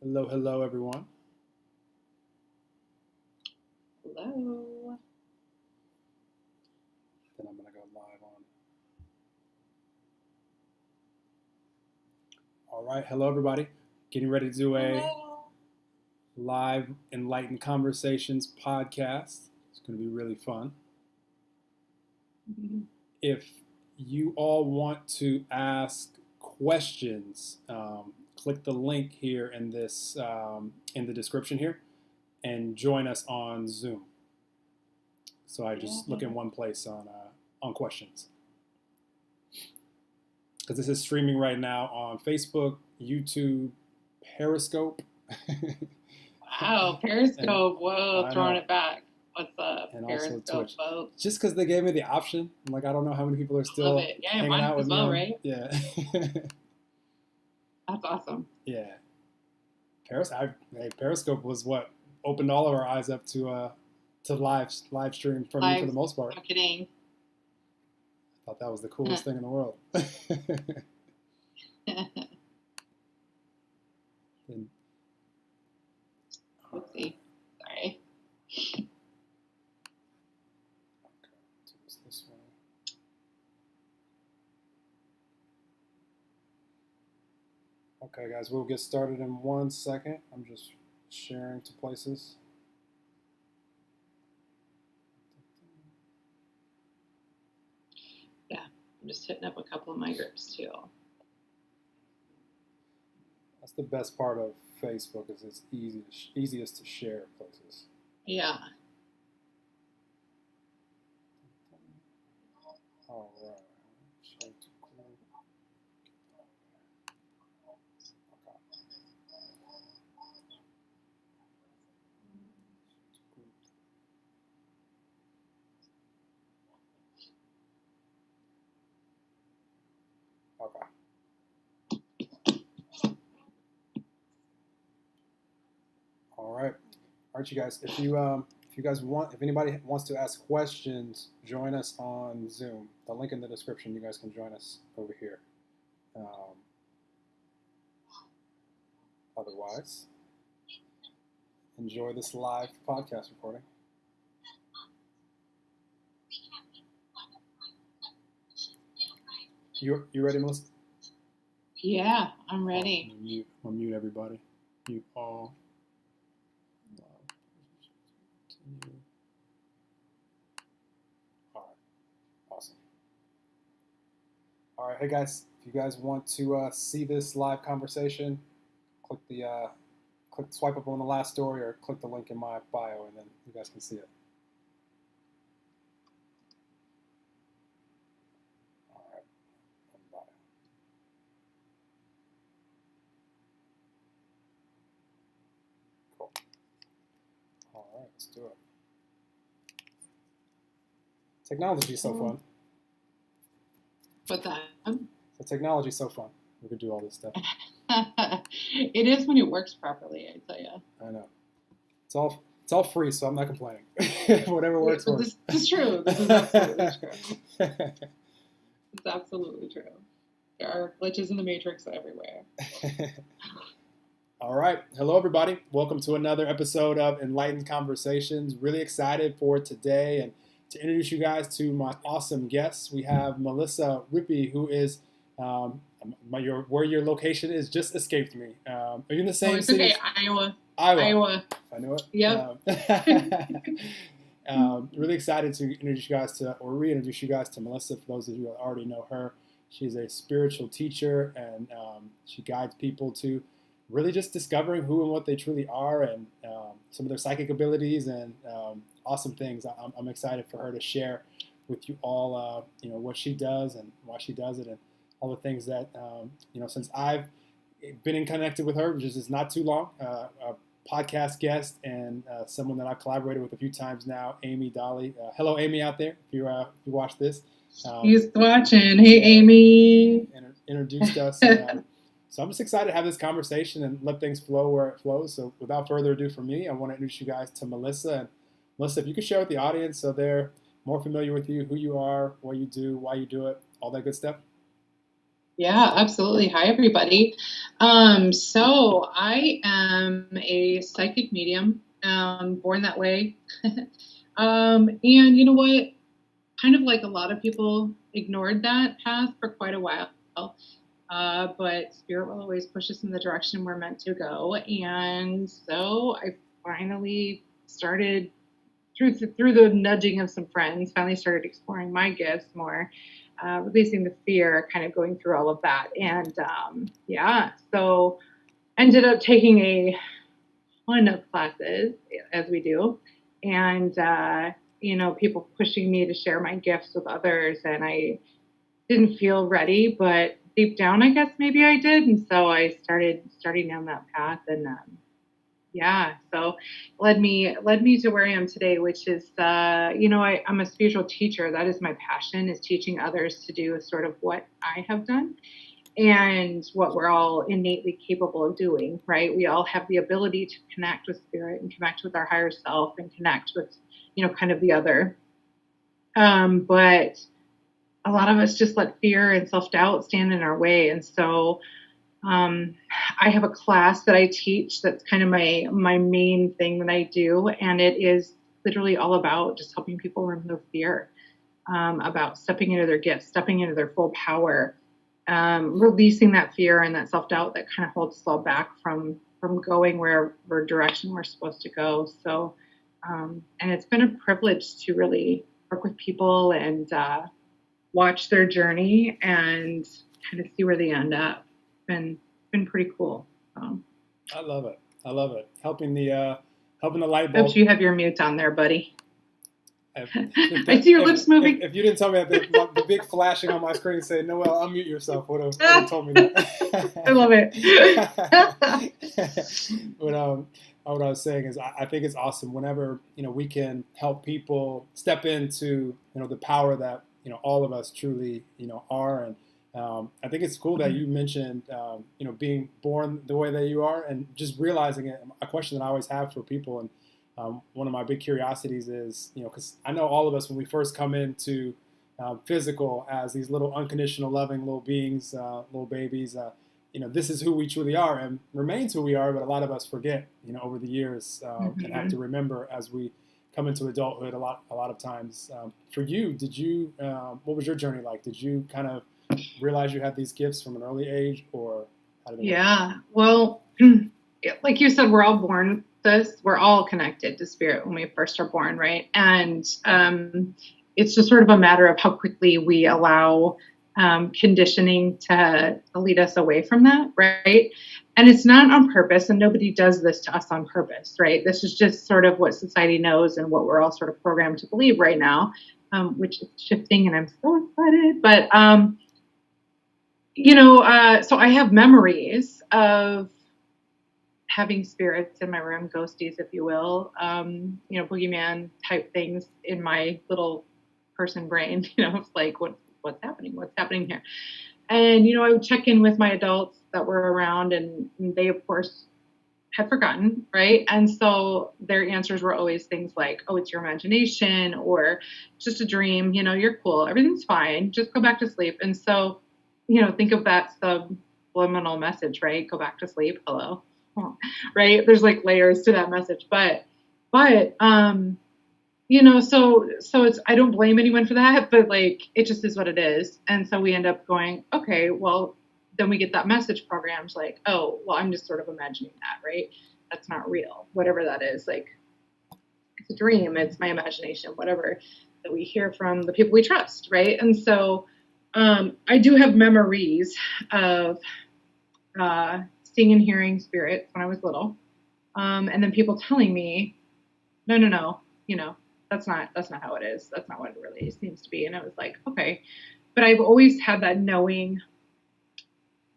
Hello, hello, everyone. Hello. Then I'm going to go live on. All right. Hello, everybody. Getting ready to do a live Enlightened Conversations podcast. It's going to be really fun. Mm-hmm. If you all want to ask questions, click the link here in this in the description here and join us on Zoom. So I just look in one place on questions. Because this is streaming right now on Facebook, YouTube, Periscope. Wow, Periscope. Whoa, throwing it back. What's up? And Periscope, also Twitch. folks. Just because they gave me the option. I'm like, I don't know how many people are still hanging out with me. Right? Yeah. That's awesome. Yeah. Periscope was what opened all of our eyes up to live stream for me for the most part. I'm kidding. I thought that was the coolest thing in the world. Oopsie. Sorry. This way. Okay, guys, we'll get started in 1 second. I'm just sharing to places. Yeah, I'm just hitting up a couple of my groups too. That's the best part of Facebook is it's easiest to share places. Yeah. All right. Okay. All right, you guys. If anybody wants to ask questions, join us on Zoom. The link in the description. You guys can join us over here. Otherwise, enjoy this live podcast recording. You ready, Melissa? Yeah, I'm ready. I'll mute everybody. Mute all. All right. Awesome. All right, hey guys, if you guys want to see this live conversation, swipe up on the last story or click the link in my bio, and then you guys can see it. All right. Cool. All right, let's do it. Technology is so fun. What's that? So technology is so fun. We could do all this stuff. It is when it works properly, I tell you. I know. It's all free, so I'm not complaining. Whatever works. This is true. This is absolutely true. It's absolutely true. There are glitches in the matrix everywhere. All right. Hello, everybody. Welcome to another episode of Enlightened Conversations. Really excited for today and to introduce you guys to my awesome guests. We have Melissa Rippey, who is where your location is just escaped me. Are you in the same city? Okay, Iowa. I knew it. Yep. Really excited to reintroduce you guys to Melissa. For those of you who already know her, she's a spiritual teacher, and she guides people to really just discovering who and what they truly are, and some of their psychic abilities and awesome things. I'm excited for her to share with you all, what she does and why she does it, and all the things that, since I've been connected with her, which is not too long, a podcast guest and someone that I've collaborated with a few times now, Amy Dolly. Hello, Amy, out there, if you watch this. He's watching. Hey, Amy. Introduced us. So I'm just excited to have this conversation and let things flow where it flows. So without further ado from me, I want to introduce you guys to Melissa. And Melissa, if you could share with the audience so they're more familiar with you, who you are, what you do, why you do it, all that good stuff. Yeah, absolutely. Hi, everybody. So I am a psychic medium, born that way. And you know what? Kind of like a lot of people ignored that path for quite a while. But spirit will always push us in the direction we're meant to go. And so I finally started through the nudging of some friends, finally started exploring my gifts more, releasing the fear, kind of going through all of that. And yeah, so ended up taking a ton of classes, as we do, and people pushing me to share my gifts with others, and I didn't feel ready, but deep down, I guess maybe I did, and so I started starting down that path, and yeah, so led me to where I am today, which is I'm a spiritual teacher. That is my passion, is teaching others to do sort of what I have done and what we're all innately capable of doing, right? We all have the ability to connect with spirit and connect with our higher self and connect with, kind of the other. But a lot of us just let fear and self-doubt stand in our way. And so I have a class that I teach that's kind of my main thing that I do, and it is literally all about just helping people remove fear, about stepping into their gifts, stepping into their full power, releasing that fear and that self doubt that kind of holds us all back from going wherever direction we're supposed to go. So, and it's been a privilege to really work with people and watch their journey and kind of see where they end up. Been pretty cool. I love it. I love it. Helping the light bulb. Oops, you have your mute on there, buddy. I see your lips moving. If you didn't tell me that the big flashing on my screen saying, Noelle, unmute yourself, would have told me that. I love it. But what I was saying is I think it's awesome whenever, we can help people step into, the power that, all of us truly, are. And I think it's cool that you mentioned, being born the way that you are and just realizing it. A question that I always have for people, and one of my big curiosities is, because I know all of us, when we first come into physical as these little unconditional, loving little beings, little babies, this is who we truly are and remains who we are. But a lot of us forget, over the years, and have to remember as we come into adulthood. A lot of times. For you, what was your journey like? Did you kind of realize you had these gifts from an early age, or how did it work? Yeah, well, like you said, we're all born this. We're all connected to spirit when we first are born, right? And it's just sort of a matter of how quickly we allow conditioning to lead us away from that, right? And it's not on purpose, and nobody does this to us on purpose, right? This is just sort of what society knows and what we're all sort of programmed to believe right now, which is shifting, and I'm so excited. But so I have memories of having spirits in my room, ghosties, if you will, boogeyman type things in my little person brain. It's like, what's happening? What's happening here? And, I would check in with my adults that were around, and they, of course, had forgotten, right? And so their answers were always things like, oh, it's your imagination, or just a dream, you're cool. Everything's fine. Just go back to sleep. And so, think of that subliminal message, right? Go back to sleep. Hello. Right? There's like layers to that message, but so it's, I don't blame anyone for that, but like, it just is what it is. And so we end up going, okay, well, then we get that message programmed like, oh, well, I'm just sort of imagining that, right? That's not real. Whatever that is, like, it's a dream, it's my imagination, whatever that we hear from the people we trust, right? And so I do have memories of seeing and hearing spirits when I was little, and then people telling me, no, that's not how it is. That's not what it really seems to be. And I was like, okay, but I've always had that knowing.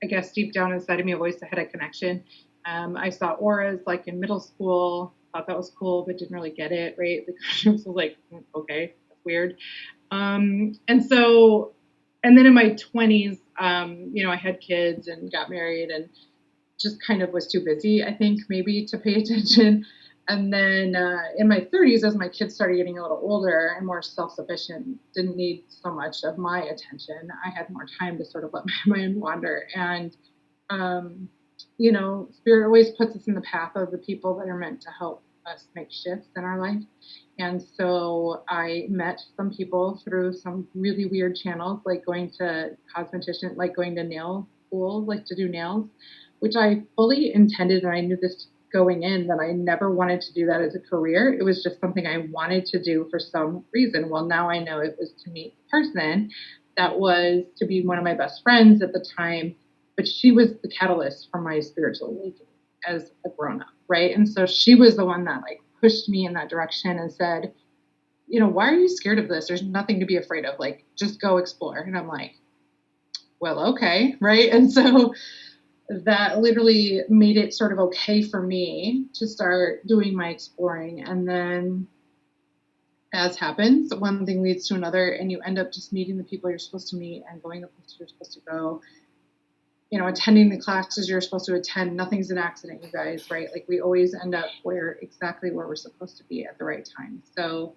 I guess deep down inside of me, I've always had a connection. I saw auras like in middle school, thought that was cool, but didn't really get it, right? I was like, okay, that's weird. And then in my 20s, I had kids and got married and just kind of was too busy, I think, maybe to pay attention. And then in my 30s, as my kids started getting a little older and more self-sufficient, didn't need so much of my attention. I had more time to sort of let my mind wander. And, Spirit always puts us in the path of the people that are meant to help us make shifts in our life. And so I met some people through some really weird channels, like going to cosmetician, like going to nail school, like to do nails, which I fully intended, and I knew this going in that I never wanted to do that as a career. It was just something I wanted to do for some reason. Well, now I know it was to meet the person that was to be one of my best friends at the time, but she was the catalyst for my spiritual awakening as a grown up, right? And so she was the one that like pushed me in that direction and said, why are you scared of this? There's nothing to be afraid of. Like, just go explore. And I'm like, well, okay, right? And so that literally made it sort of okay for me to start doing my exploring. And then, as happens, one thing leads to another, and you end up just meeting the people you're supposed to meet and going the places you're supposed to go, attending the classes you're supposed to attend. Nothing's an accident, you guys, right? Like, we always end up exactly where we're supposed to be at the right time. So,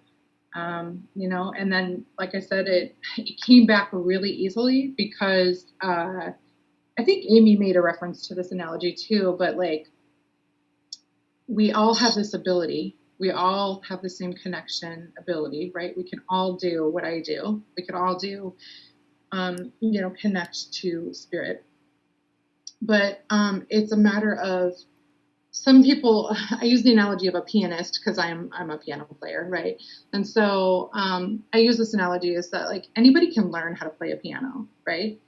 and then, like I said, it came back really easily because, I think Amy made a reference to this analogy too, but like, we all have this ability. We all have the same connection ability, right? We can all do what I do. We can all do, connect to spirit. But it's a matter of some people. I use the analogy of a pianist because I'm a piano player, right? And so I use this analogy is that like anybody can learn how to play a piano, right?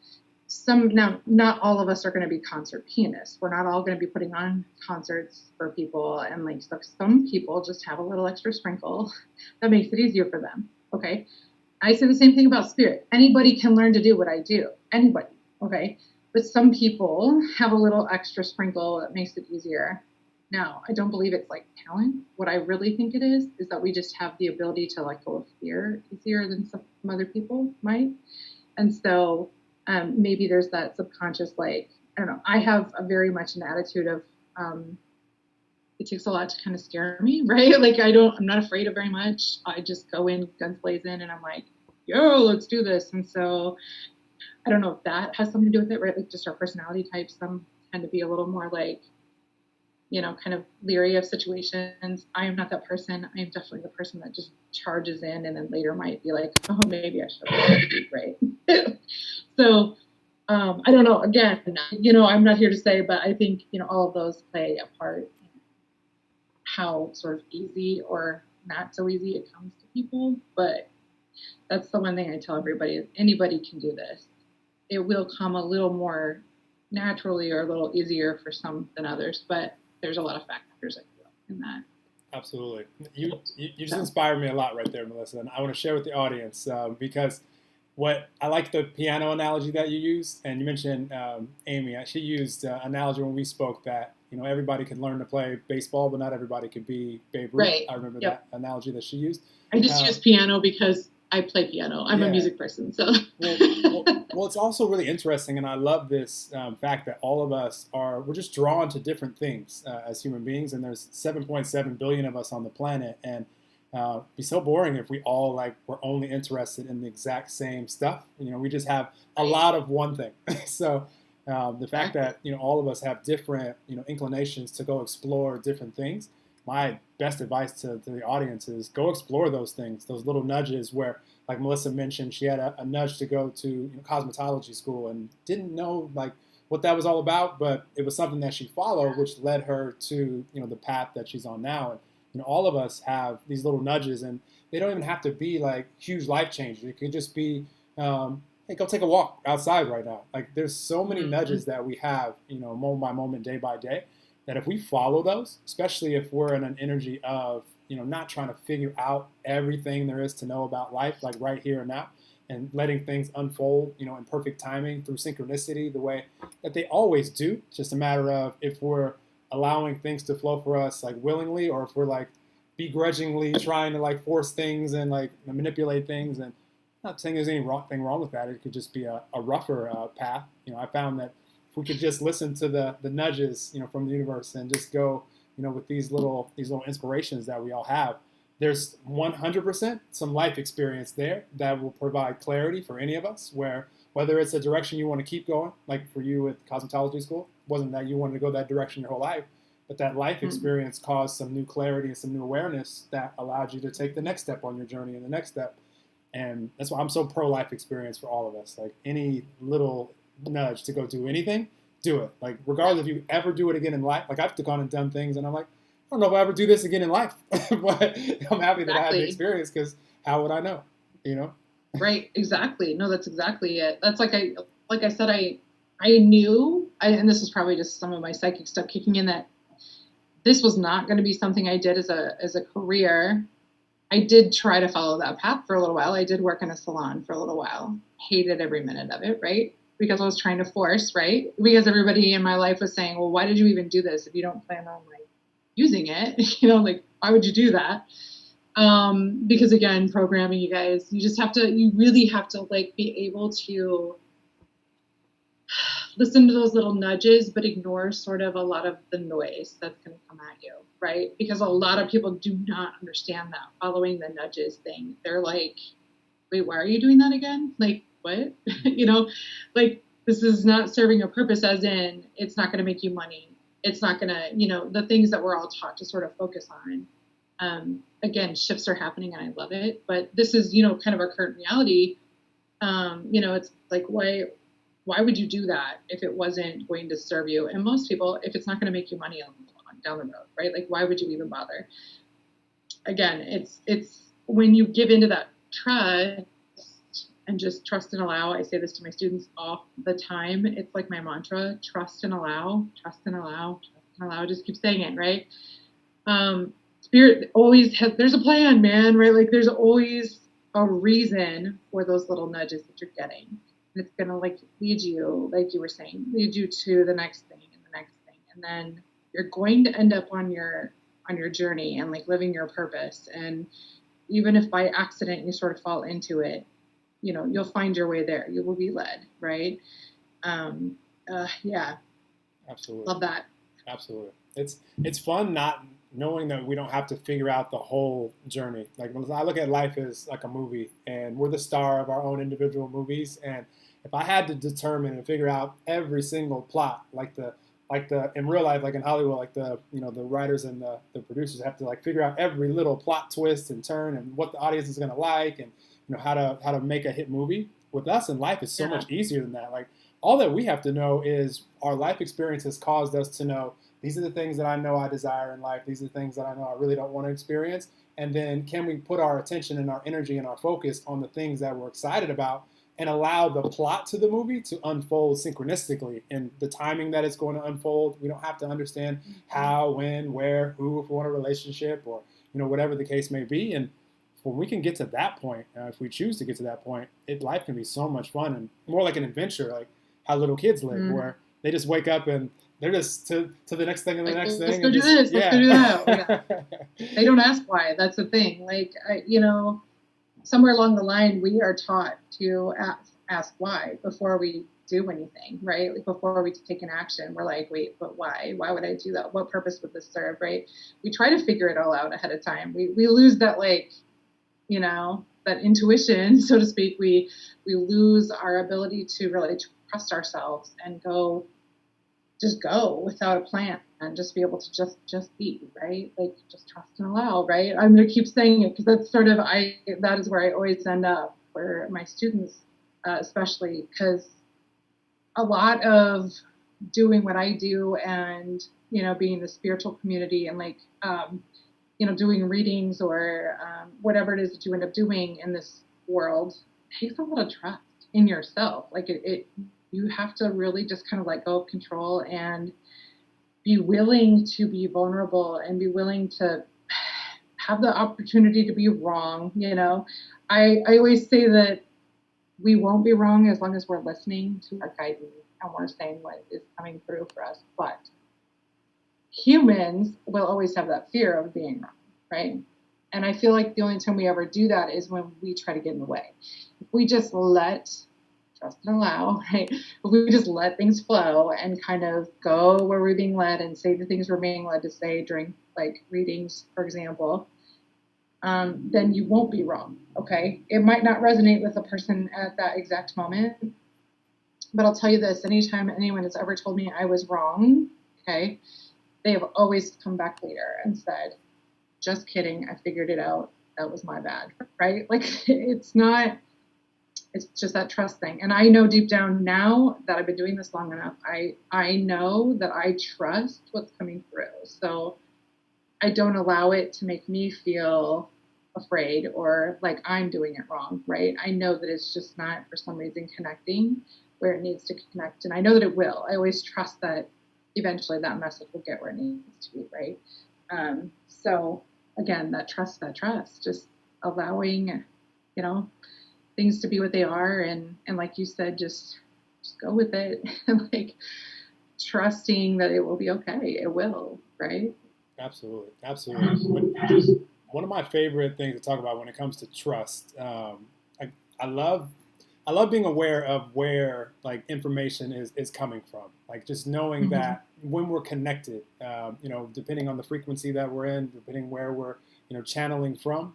Now, not all of us are going to be concert pianists. We're not all going to be putting on concerts for people, and like some people just have a little extra sprinkle that makes it easier for them. Okay, I say the same thing about spirit. Anybody can learn to do what I do. Anybody. Okay, but some people have a little extra sprinkle that makes it easier. Now, I don't believe it's like talent. What I really think it is that we just have the ability to let go of fear easier than some other people might, and so. Maybe there's that subconscious, like, I don't know. I have very much an attitude of, it takes a lot to kind of scare me, right? Like, I'm not afraid of very much. I just go in guns blazing and I'm like, yo, let's do this. And so I don't know if that has something to do with it, right? Like just our personality types. Some tend to be a little more like, kind of leery of situations. I am not that person. I am definitely the person that just charges in and then later might be like, oh, maybe I should, right? So I don't know. Again, I'm not here to say, but I think, all of those play a part in how sort of easy or not so easy it comes to people. But that's the one thing I tell everybody is anybody can do this. It will come a little more naturally or a little easier for some than others, but there's a lot of factors I feel in that. Absolutely. You just inspired me a lot right there, Melissa, and I want to share with the audience because what I like the piano analogy that you used, and you mentioned Amy. She used analogy when we spoke that everybody can learn to play baseball, but not everybody can be Babe Ruth. Right. I remember that analogy that she used. I just use piano because I play piano. I'm a music person, so. Well, it's also really interesting, and I love this fact that all of us we're just drawn to different things as human beings, and there's 7.7 billion of us on the planet, and it'd be so boring if we all were only interested in the exact same stuff. We just have a lot of one thing. So the fact that all of us have different inclinations to go explore different things. My best advice to the audience is go explore those things, those little nudges where, like Melissa mentioned, she had a nudge to go to cosmetology school and didn't know what that was all about, but it was something that she followed, which led her to the path that she's on now. And all of us have these little nudges, and they don't even have to be huge life changes. It could just be, hey, go take a walk outside right now. There's so many nudges that we have, moment by moment, day by day, that if we follow those, especially if we're in an energy of, not trying to figure out everything there is to know about life, right here and now, and letting things unfold, in perfect timing through synchronicity, the way that they always do. It's just a matter of if we're allowing things to flow for us, willingly, or if we're begrudgingly trying to force things and manipulate things. And I'm not saying there's anything wrong with that. It could just be a rougher path. I found that if we could just listen to the nudges, from the universe and just go with these little inspirations that we all have, there's 100% some life experience there that will provide clarity for any of us, where whether it's a direction you want to keep going, like for you with cosmetology school, wasn't that you wanted to go that direction your whole life, but that life experience caused some new clarity and some new awareness that allowed you to take the next step on your journey and the next step. And that's why I'm so pro life experience for all of us. Like any little nudge to go do anything, do it. Like regardless if you ever do it again in life. Like I've gone and done things and I'm like, I don't know if I ever do this again in life, but I'm happy that I had the experience, because how would I know? Right. Exactly. No, that's exactly it. That's like I said, I knew, and this is probably just some of my psychic stuff kicking in, that this was not going to be something I did as a career. I did try to follow that path for a little while. I did work in a salon for a little while. Hated every minute of it, right? Because I was trying to force, right? Because everybody in my life was saying, well, why did you even do this if you don't plan on using it? Like, why would you do that? Because again, programming, you guys, you really have to be able to listen to those little nudges, but ignore sort of a lot of the noise that's going to come at you, right? Because a lot of people do not understand that following the nudges thing. They're like, wait, why are you doing that again? Like, what? This is not serving a purpose, as in it's not going to make you money. It's not going to, the things that we're all taught to sort of focus on. Again, shifts are happening and I love it, but this is, kind of our current reality. It's like, why would you do that if it wasn't going to serve you? And most people, if it's not going to make you money down the road, right? Like, why would you even bother? Again, it's when you give into that trust and just trust and allow. I say this to my students all the time. It's like my mantra: trust and allow, trust and allow, trust and allow. Just keep saying it, right? Spirit always there's a plan, man, right? Like there's always a reason for those little nudges that you're getting. And it's going to lead you, like you were saying, lead you to the next thing and the next thing. And then you're going to end up on your journey and living your purpose. And even if by accident you sort of fall into it, you'll find your way there. You will be led, right? Yeah. Absolutely. Love that. Absolutely. It's fun not knowing that we don't have to figure out the whole journey. Like when I look at life as like a movie, and we're the star of our own individual movies. And if I had to determine and figure out every single plot, like the in real life, like in Hollywood, like the writers and the producers have to figure out every little plot twist and turn and what the audience is going to like, and how to make a hit movie. With us in life, it's so much easier than that. Like all that we have to know is our life experience has caused us to know these are the things that I know I desire in life. These are the things that I know I really don't want to experience. And then can we put our attention and our energy and our focus on the things that we're excited about, and allow the plot to the movie to unfold synchronistically in the timing that it's going to unfold. We don't have to understand how, when, where, who, if we want a relationship, or whatever the case may be. And when we can get to that point, if we choose to get to that point, life can be so much fun and more like an adventure, like how little kids live, where they just wake up and they're just to the next thing and the next thing. Let's go do this. Let's go do that. Yeah. They don't ask why. That's the thing. Somewhere along the line, we are taught to ask why before we do anything, right? Before we take an action, we're like, wait, but why? Why would I do that? What purpose would this serve, right? We try to figure it all out ahead of time. We lose that, that intuition, so to speak. We lose our ability to really trust ourselves and just go without a plan and just be able to just be, right? Just trust and allow, right? I'm going to keep saying it because that's sort of, that is where I always end up for my students, especially because a lot of doing what I do and, being in the spiritual community and doing readings or whatever it is that you end up doing in this world takes a lot of trust in yourself. You have to really just kind of let go of control and be willing to be vulnerable and be willing to have the opportunity to be wrong. I always say that we won't be wrong as long as we're listening to our guidance and we're saying what is coming through for us. But humans will always have that fear of being wrong, right? And I feel like the only time we ever do that is when we try to get in the way. If we just let trust and allow, right? If we just let things flow and kind of go where we're being led and say the things we're being led to say during like readings, for example, then you won't be wrong. Okay. It might not resonate with the person at that exact moment, but I'll tell you this, anytime anyone has ever told me I was wrong, okay, they have always come back later and said, just kidding, I figured it out. That was my bad, right? Like it's just that trust thing. And I know deep down now that I've been doing this long enough, I know that I trust what's coming through. So I don't allow it to make me feel afraid or like I'm doing it wrong, right? I know that it's just not for some reason connecting where it needs to connect. And I know that it will. I always trust that eventually that message will get where it needs to be, right? So again, that trust, just allowing, things to be what they are. And like you said, just go with it. Like trusting that it will be okay. It will, right? Absolutely, absolutely. One of my favorite things to talk about when it comes to trust, I love being aware of where like information is coming from. Like just knowing that when we're connected, depending on the frequency that we're in, depending where we're channeling from,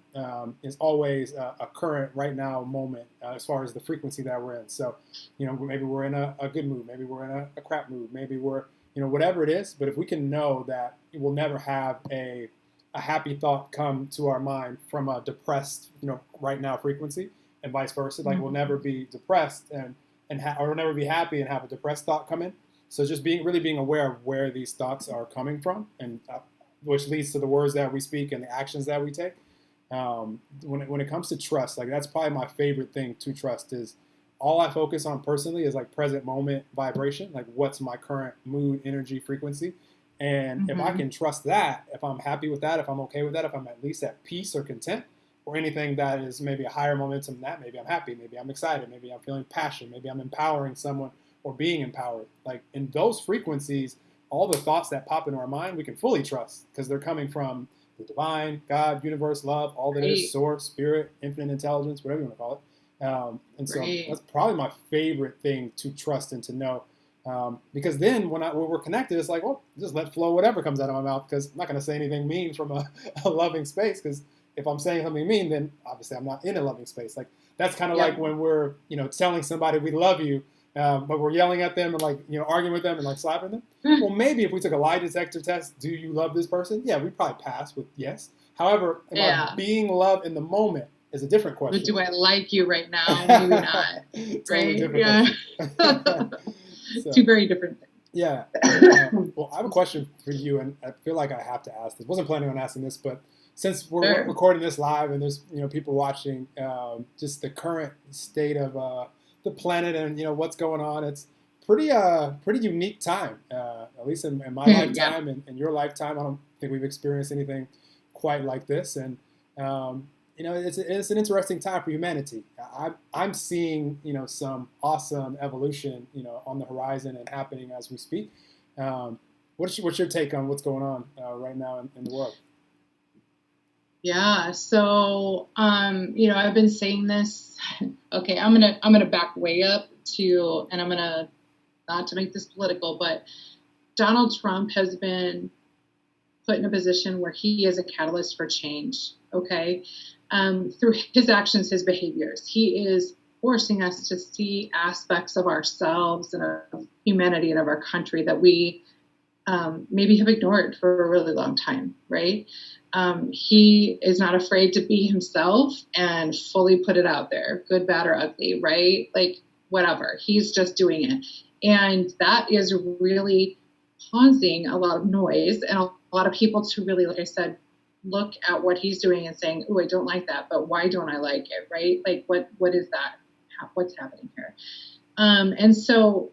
is always a current right now moment as far as the frequency that we're in. So, maybe we're in a good mood, maybe we're in a crap mood, maybe we're whatever it is. But if we can know that we'll never have a happy thought come to our mind from a depressed, right now frequency, and vice versa. Like we'll never be depressed or we'll never be happy and have a depressed thought come in. So just being aware of where these thoughts are coming from, and which leads to the words that we speak and the actions that we take. When it comes to trust, like that's probably my favorite thing to trust is all I focus on personally is like present moment vibration, like what's my current mood, energy, frequency. And if I can trust that, if I'm happy with that, if I'm okay with that, if I'm at least at peace or content, or anything that is maybe a higher momentum than that, maybe I'm happy, maybe I'm excited, maybe I'm feeling passion, maybe I'm empowering someone or being empowered. Like in those frequencies, all the thoughts that pop into our mind, we can fully trust because they're coming from the divine, God, universe, love, all that is, source, spirit, infinite intelligence, whatever you want to call it. And so that's probably my favorite thing to trust and to know. Because then when we're connected, it's like, well, just let flow whatever comes out of my mouth, because I'm not going to say anything mean from a loving space, because if I'm saying something mean, then obviously I'm not in a loving space. Like that's kind of like when we're, telling somebody we love you, but we're yelling at them and like, arguing with them and like slapping them. Well, maybe if we took a lie detector test, do you love this person? Yeah, we'd probably pass with yes. However, am I being loved in the moment is a different question. But do I like you right now? Maybe not. Totally different question. So, two very different things. Yeah. Well, I have a question for you, and I feel like I have to ask this. Wasn't planning on asking this, but since we're recording this live and there's people watching, just the current state of the planet and what's going on, it's pretty unique time. At least in my lifetime and in your lifetime, I don't think we've experienced anything quite like this. And it's an interesting time for humanity. I'm seeing some awesome evolution on the horizon and happening as we speak. What's your take on what's going on right now in the world? Yeah. So, I've been saying this. Okay, I'm gonna back way up to, and I'm gonna not to make this political, but Donald Trump has been put in a position where he is a catalyst for change. Okay, through his actions, his behaviors, he is forcing us to see aspects of ourselves and of humanity and of our country that we maybe have ignored for a really long time, right? He is not afraid to be himself and fully put it out there, good, bad, or ugly, right? Like whatever, he's just doing it. And that is really causing a lot of noise and a lot of people to really, like I said, look at what he's doing and saying, oh, I don't like that, but why don't I like it, right? Like what is that? What's happening here? And so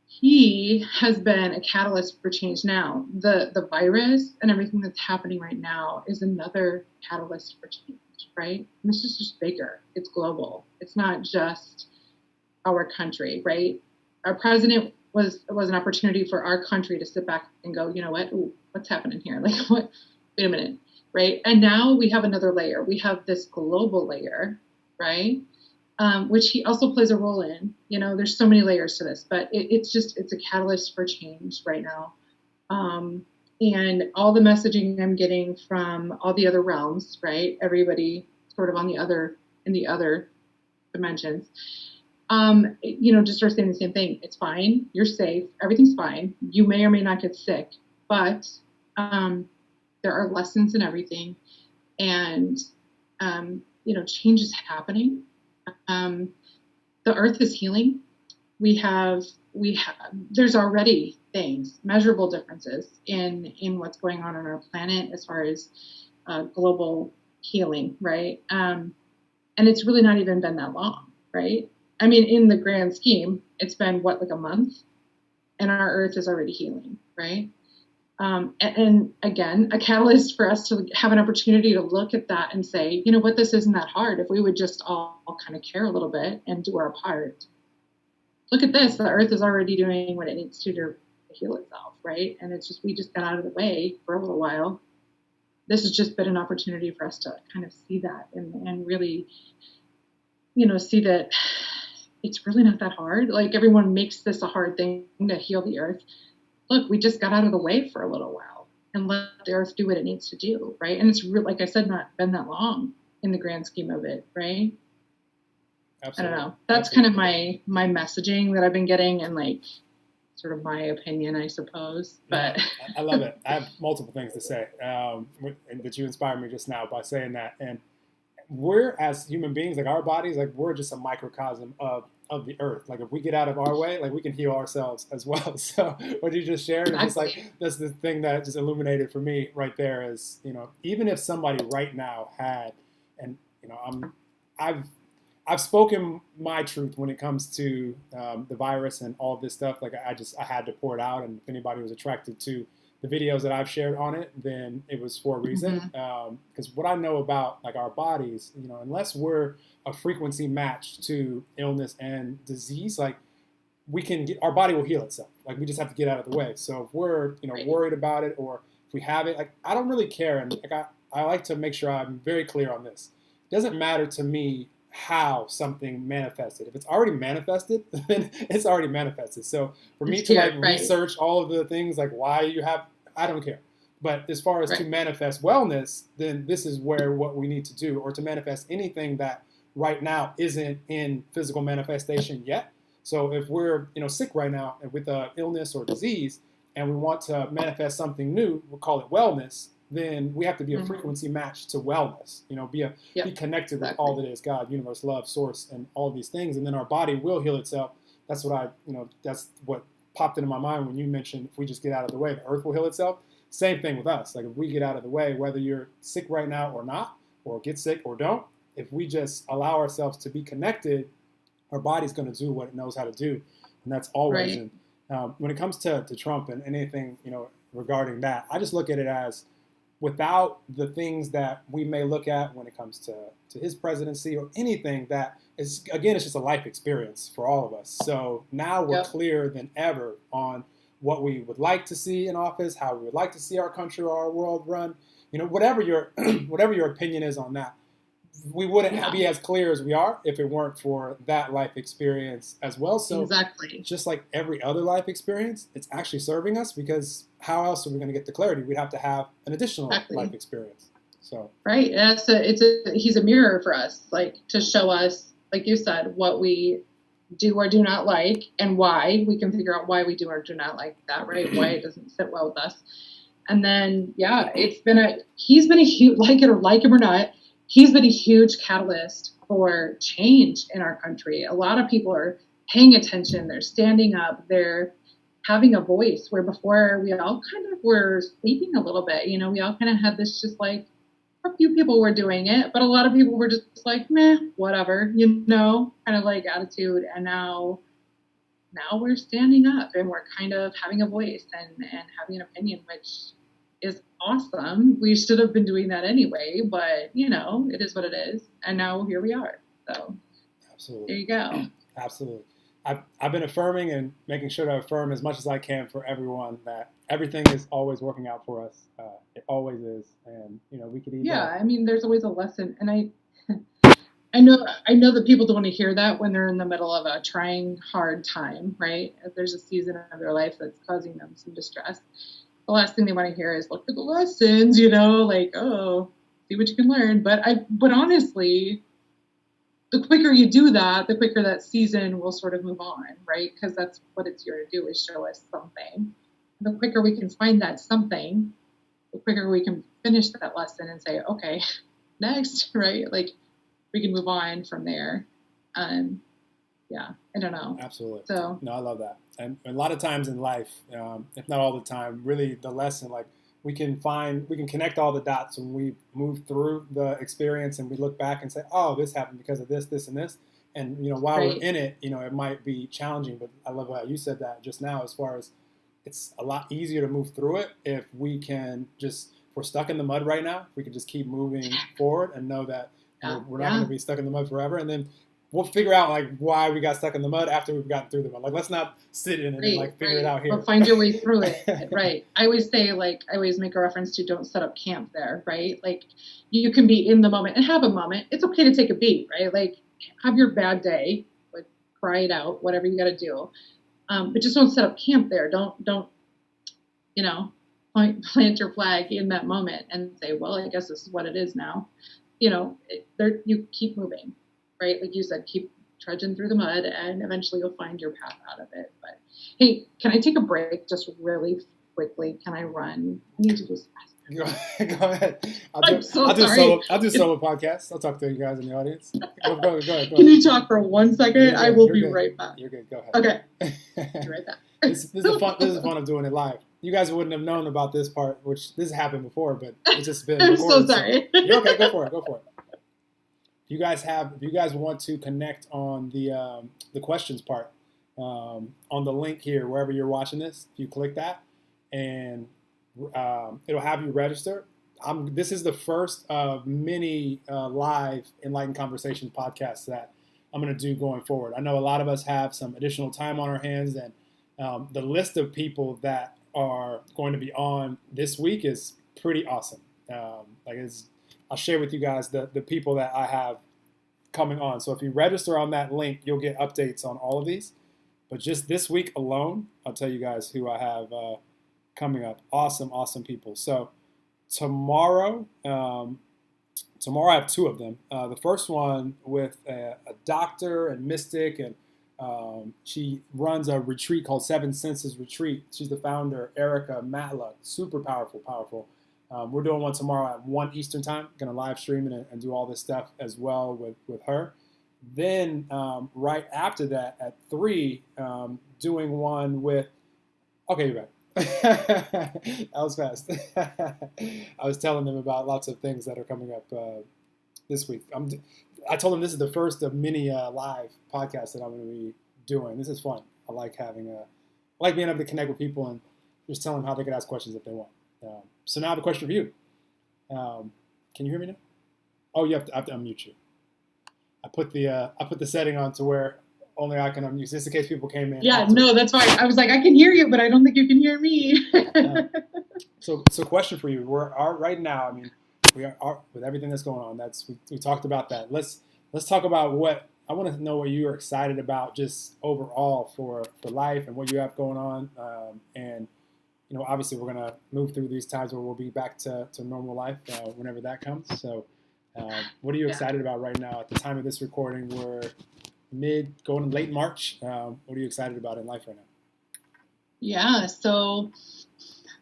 he has been a catalyst for change now. The virus and everything that's happening right now is another catalyst for change, right? And this is just bigger. It's global. It's not just our country, right? Our president was an opportunity for our country to sit back and go, you know what? Ooh, what's happening here? Like what? Wait a minute, right? And now we have another layer. We have this global layer, right? which he also plays a role in. There's so many layers to this, but it's a catalyst for change right now. Um, and all the messaging I'm getting from all the other realms, right? Everybody sort of in the other dimensions, just are saying the same thing. It's fine. You're safe. Everything's fine. You may or may not get sick, but there are lessons in everything, and change is happening. The earth is healing. We have there's already things, measurable differences in what's going on our planet as far as global healing, right? And it's really not even been that long, right? I mean, in the grand scheme, it's been like a month, and our earth is already healing, right? And again, a catalyst for us to have an opportunity to look at that and say, you know what, this isn't that hard. If we would just all kind of care a little bit and do our part. Look at this, the earth is already doing what it needs to heal itself, right? And it's just, we just got out of the way for a little while. This has just been an opportunity for us to kind of see that and really, see that it's really not that hard. Like, everyone makes this a hard thing to heal the earth. Look, we just got out of the way for a little while and let the earth do what it needs to do, right? And it's really, like I said, not been that long in the grand scheme of it, right? Absolutely. I don't know. That's Absolutely. kind of my messaging that I've been getting, and like sort of my opinion, I suppose. But I love it. I have multiple things to say, and that you inspired me just now by saying that. And we're, as human beings, like our bodies, like we're just a microcosm of the earth. Like if we get out of our way, like we can heal ourselves as well. So what you just shared is just like, that's the thing that just illuminated for me right there is, even if somebody right now had, and I've spoken my truth when it comes to the virus and all this stuff. Like I had to pour it out, and if anybody was attracted to the videos that I've shared on it, then it was for a reason. Because what I know about like our bodies, unless we're a frequency matched to illness and disease, like our body will heal itself. Like we just have to get out of the way. So if we're worried about it, or if we have it, like I don't really care, and like I like to make sure I'm very clear on this. It doesn't matter to me how something manifested. If it's already manifested, then it's already manifested. So for me to like research all of the things like why you have, I don't care. But as far as to manifest wellness, then this is what we need to do, or to manifest anything that right now isn't in physical manifestation yet. So if we're sick right now with an illness or disease, and we want to manifest something new, we'll call it wellness. Then we have to be a frequency match to wellness. Be connected with all that is God, universe, love, source, and all these things, and then our body will heal itself. That's what popped into my mind when you mentioned if we just get out of the way, the earth will heal itself. Same thing with us. Like if we get out of the way, whether you're sick right now or not, or get sick or don't, if we just allow ourselves to be connected, our body's going to do what it knows how to do, and that's always. And when it comes to Trump and anything regarding that, I just look at it as, without the things that we may look at when it comes to his presidency or anything, that is, again, it's just a life experience for all of us. So now we're clearer than ever on what we would like to see in office, how we would like to see our country or our world run. Whatever your whatever your opinion is on that, we wouldn't be as clear as we are if it weren't for that life experience as well. So just like every other life experience, it's actually serving us, because how else are we going to get the clarity? We'd have to have an additional life experience. So he's a mirror for us, like to show us, like you said, what we do or do not like, and why. We can figure out why we do or do not like that, right? Why it doesn't sit well with us. And then he's been a huge, like him or not, he's been a huge catalyst for change in our country. A lot of people are paying attention. They're standing up. They're having a voice, where before we all kind of were sleeping a little bit. We all kind of had this, just like, a few people were doing it, but a lot of people were just like, meh, whatever, kind of like attitude. And now we're standing up, and we're kind of having a voice and having an opinion, which is awesome. We should have been doing that anyway, but it is what it is. And now here we are. So absolutely, there you go. Absolutely. I've been affirming and making sure to affirm as much as I can for everyone that everything is always working out for us. It always is. And, we could either. Yeah, I mean, there's always a lesson. And I know that people don't want to hear that when they're in the middle of a trying hard time, right? If there's a season of their life that's causing them some distress, the last thing they want to hear is look for the lessons, like, oh, see what you can learn. But honestly, the quicker you do that, the quicker that season will sort of move on, right? Because that's what it's here to do, is show us something. The quicker we can find that something, the quicker we can finish that lesson and say, okay, next, right? Like, we can move on from there. Yeah, I don't know. Absolutely. So no, I love that. And a lot of times in life, if not all the time, really the lesson, like we can connect all the dots when we move through the experience and we look back and say, oh, this happened because of this, this, and this. And while right. we're in it, it might be challenging, but I love how you said that just now, as far as it's a lot easier to move through it if we can just, if we're stuck in the mud right now, we can just keep moving forward and know that we're not going to be stuck in the mud forever. And then we'll figure out like why we got stuck in the mud after we've gotten through the mud. Like, let's not sit in it and like figure it out here. Or find your way through it. Right. I always say, I always make a reference to don't set up camp there, right? Like, you can be in the moment and have a moment. It's okay to take a beat, right? Like, have your bad day, like cry it out, whatever you got to do. But just don't set up camp there. Don't plant your flag in that moment and say, well, I guess this is what it is now. You keep moving, right? Like you said, keep trudging through the mud, and eventually you'll find your path out of it. But hey, can I take a break just really quickly? Can I run? I need to do some. Go ahead. I'll do solo podcasts. I'll talk to you guys in the audience. Go ahead. Can you talk for 1 second? I will be right back. You're good. Go ahead. Okay. Be right back. This is the fun of doing it live. You guys wouldn't have known about this part, which this happened before, but it's just been recorded. I'm so sorry. So you're okay. Go for it. If you guys want to connect on the questions part, on the link here, wherever you're watching this, if you click that, and it'll have you register. This is the first of many live Enlightened Conversations podcasts that I'm going to do going forward. I know a lot of us have some additional time on our hands, and the list of people that are going to be on this week is pretty awesome. I'll share with you guys the people that I have coming on. So if you register on that link, you'll get updates on all of these. But just this week alone, I'll tell you guys who I have coming up. Awesome people. So tomorrow I have 2 of them. The first one with a doctor and mystic, and she runs a retreat called 7 Senses Retreat. She's the founder, Erica Matlock. Super powerful. We're doing one tomorrow at 1 Eastern time. Going to live stream and do all this stuff as well with her. Then right after that at 3, doing one with. Okay, you're back. That was fast. I was telling them about lots of things that are coming up this week. I told them this is the first of many live podcasts that I'm going to be doing. This is fun. I like being able to connect with people and just tell them how they can ask questions if they want. So now I have a question for you. Can you hear me now? Oh, you have to unmute you. I put the setting on to where only I can unmute, just in case people came in. Yeah, no, that's fine. I was like, I can hear you, but I don't think you can hear me. So question for you. Right now. I mean, we are with everything that's going on. We talked about that. Let's talk about what I want to know. What you're excited about, just overall for life and what you have going on. And obviously we're gonna move through these times where we'll be back to normal life whenever that comes. So, what are you excited about right now? At the time of this recording, we're going late March. What are you excited about in life right now? Yeah. So,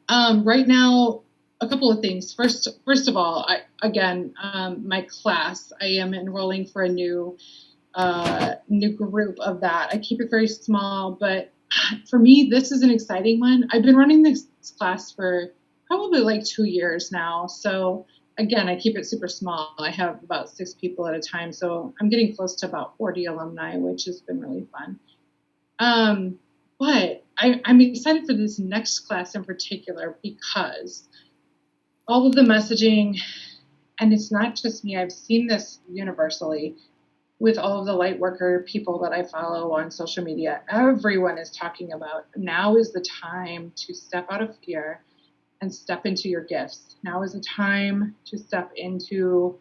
right now, a couple of things. First of all, my class, I am enrolling for a new group of that. I keep it very small, but for me, this is an exciting one. I've been running this class for probably like 2 years now. So again, I keep it super small. I have about 6 people at a time. So I'm getting close to about 40 alumni, which has been really fun. But I'm excited for this next class in particular because all of the messaging, and it's not just me, I've seen this universally with all of the light worker people that I follow on social media. Everyone is talking about now is the time to step out of fear and step into your gifts. Now is the time to step into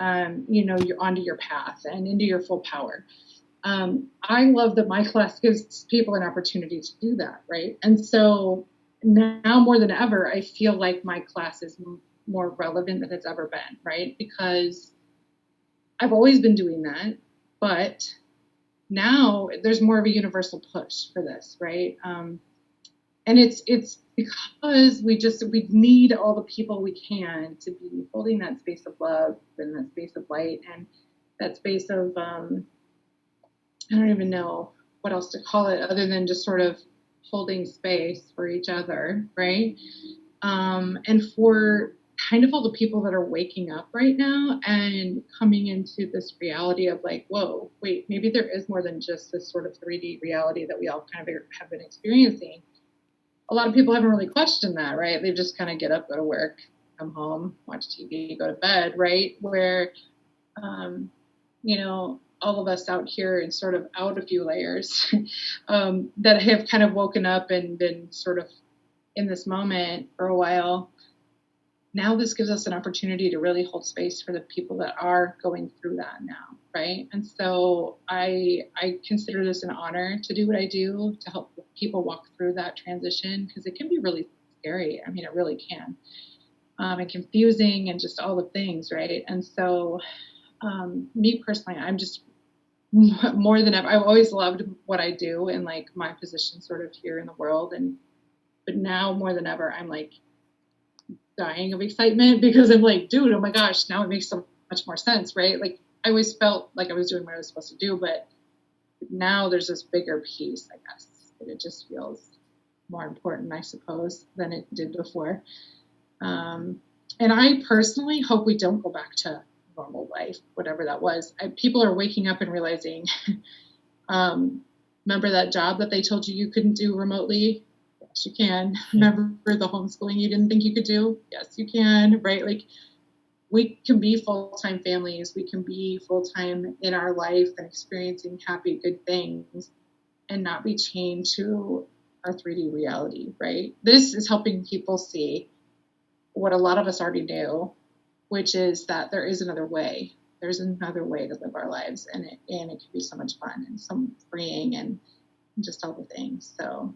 you're onto your path and into your full power. I love that my class gives people an opportunity to do that, right? And so now more than ever, I feel like my class is more relevant than it's ever been, right? Because I've always been doing that, but now there's more of a universal push for this, right? And it's because we need all the people we can to be holding that space of love and that space of light and that space of I don't even know what else to call it other than just sort of holding space for each other, right? And for kind of all the people that are waking up right now and coming into this reality of like, whoa, wait, maybe there is more than just this sort of 3D reality that we all kind of have been experiencing. A lot of people haven't really questioned that, right? They just kind of get up, go to work, come home, watch TV, go to bed, right? Where, all of us out here and sort of out a few layers that have kind of woken up and been sort of in this moment for a while. Now this gives us an opportunity to really hold space for the people that are going through that now, right? And so I consider this an honor to do what I do to help people walk through that transition because it can be really scary. I mean, it really can. And confusing and just all the things, right? And so me personally, I'm just more than ever, I've always loved what I do and like my position sort of here in the world. But now more than ever, I'm like dying of excitement because I'm like, dude, oh my gosh, now it makes so much more sense, right? Like I always felt like I was doing what I was supposed to do, but now there's this bigger piece, I guess. It just feels more important, I suppose, than it did before. And I personally hope we don't go back to normal life, whatever that was. People are waking up and realizing, remember that job that they told you couldn't do remotely? Yes, you can. Remember the homeschooling you didn't think you could do? Yes, you can, right? Like we can be full-time families. We can be full-time in our life and experiencing happy, good things and not be chained to our 3D reality, right? This is helping people see what a lot of us already knew, which is that there is another way. There's another way to live our lives, and it can be so much fun and so freeing and just all the things. So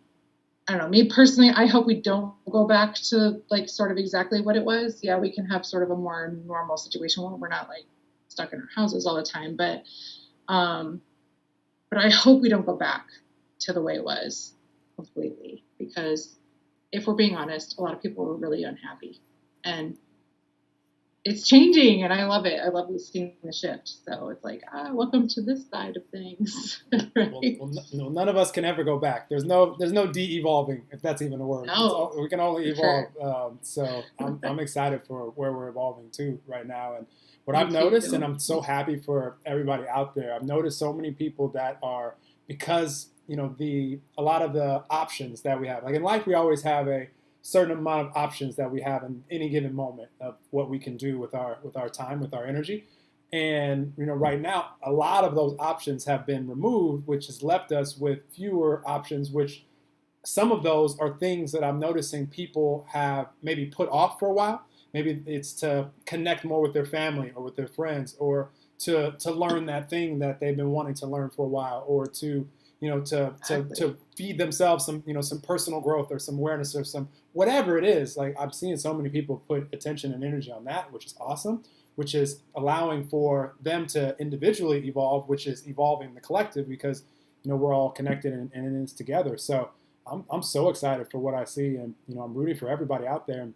I don't know. Me personally, I hope we don't go back to like sort of exactly what it was. Yeah, we can have sort of a more normal situation where we're not like stuck in our houses all the time. But I hope we don't go back to the way it was completely, because if we're being honest, a lot of people were really unhappy, and it's changing, and I love it. I love seeing the shift. So it's like, welcome to this side of things. Right? Well, none of us can ever go back. There's no de-evolving, if that's even a word. No, We can only evolve. sure. So I'm excited for where we're evolving to right now. And what Me I've noticed, and too. I'm so happy for everybody out there, I've noticed so many people that are, because a lot of the options that we have, like in life, we always have a certain amount of options that we have in any given moment of what we can do with our time, with our energy. And right now, a lot of those options have been removed, which has left us with fewer options, which some of those are things that I'm noticing people have maybe put off for a while. Maybe it's to connect more with their family or with their friends, or to learn that thing that they've been wanting to learn for a while, or to to feed themselves some personal growth or some awareness or some whatever it is. Like I'm seeing so many people put attention and energy on that, which is awesome, which is allowing for them to individually evolve, which is evolving the collective, because we're all connected and in this together. So I'm so excited for what I see, and I'm rooting for everybody out there. And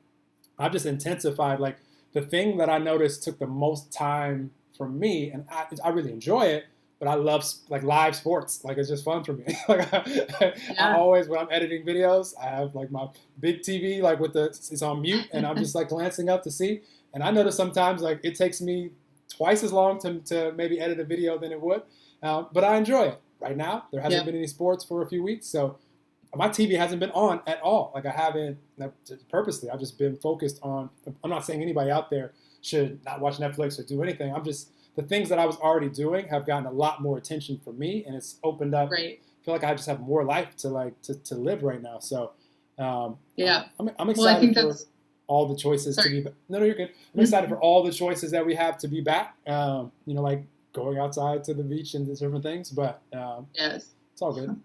I've just intensified, like, the thing that I noticed took the most time for me, and I really enjoy it, but I love like live sports. Like it's just fun for me. Like I Yeah. always, when I'm editing videos, I have like my big TV, like it's on mute, and I'm just like glancing up to see. And I notice sometimes like it takes me twice as long to maybe edit a video than it would, but I enjoy it. Right now, there hasn't Yep. been any sports for a few weeks, so my TV hasn't been on at all. Like I haven't purposely. I've just been focused on. I'm not saying anybody out there should not watch Netflix or do anything. I'm just, the things that I was already doing have gotten a lot more attention from me, and it's opened up. Right. I feel like I just have more life to live right now. So Yeah. I'm Well, I excited think for. that's all the choices to Sorry. be. No, no, you're good. I'm excited Mhm. for all the choices that we have to be back. Like going outside to the beach and different things. But Yes. it's all good.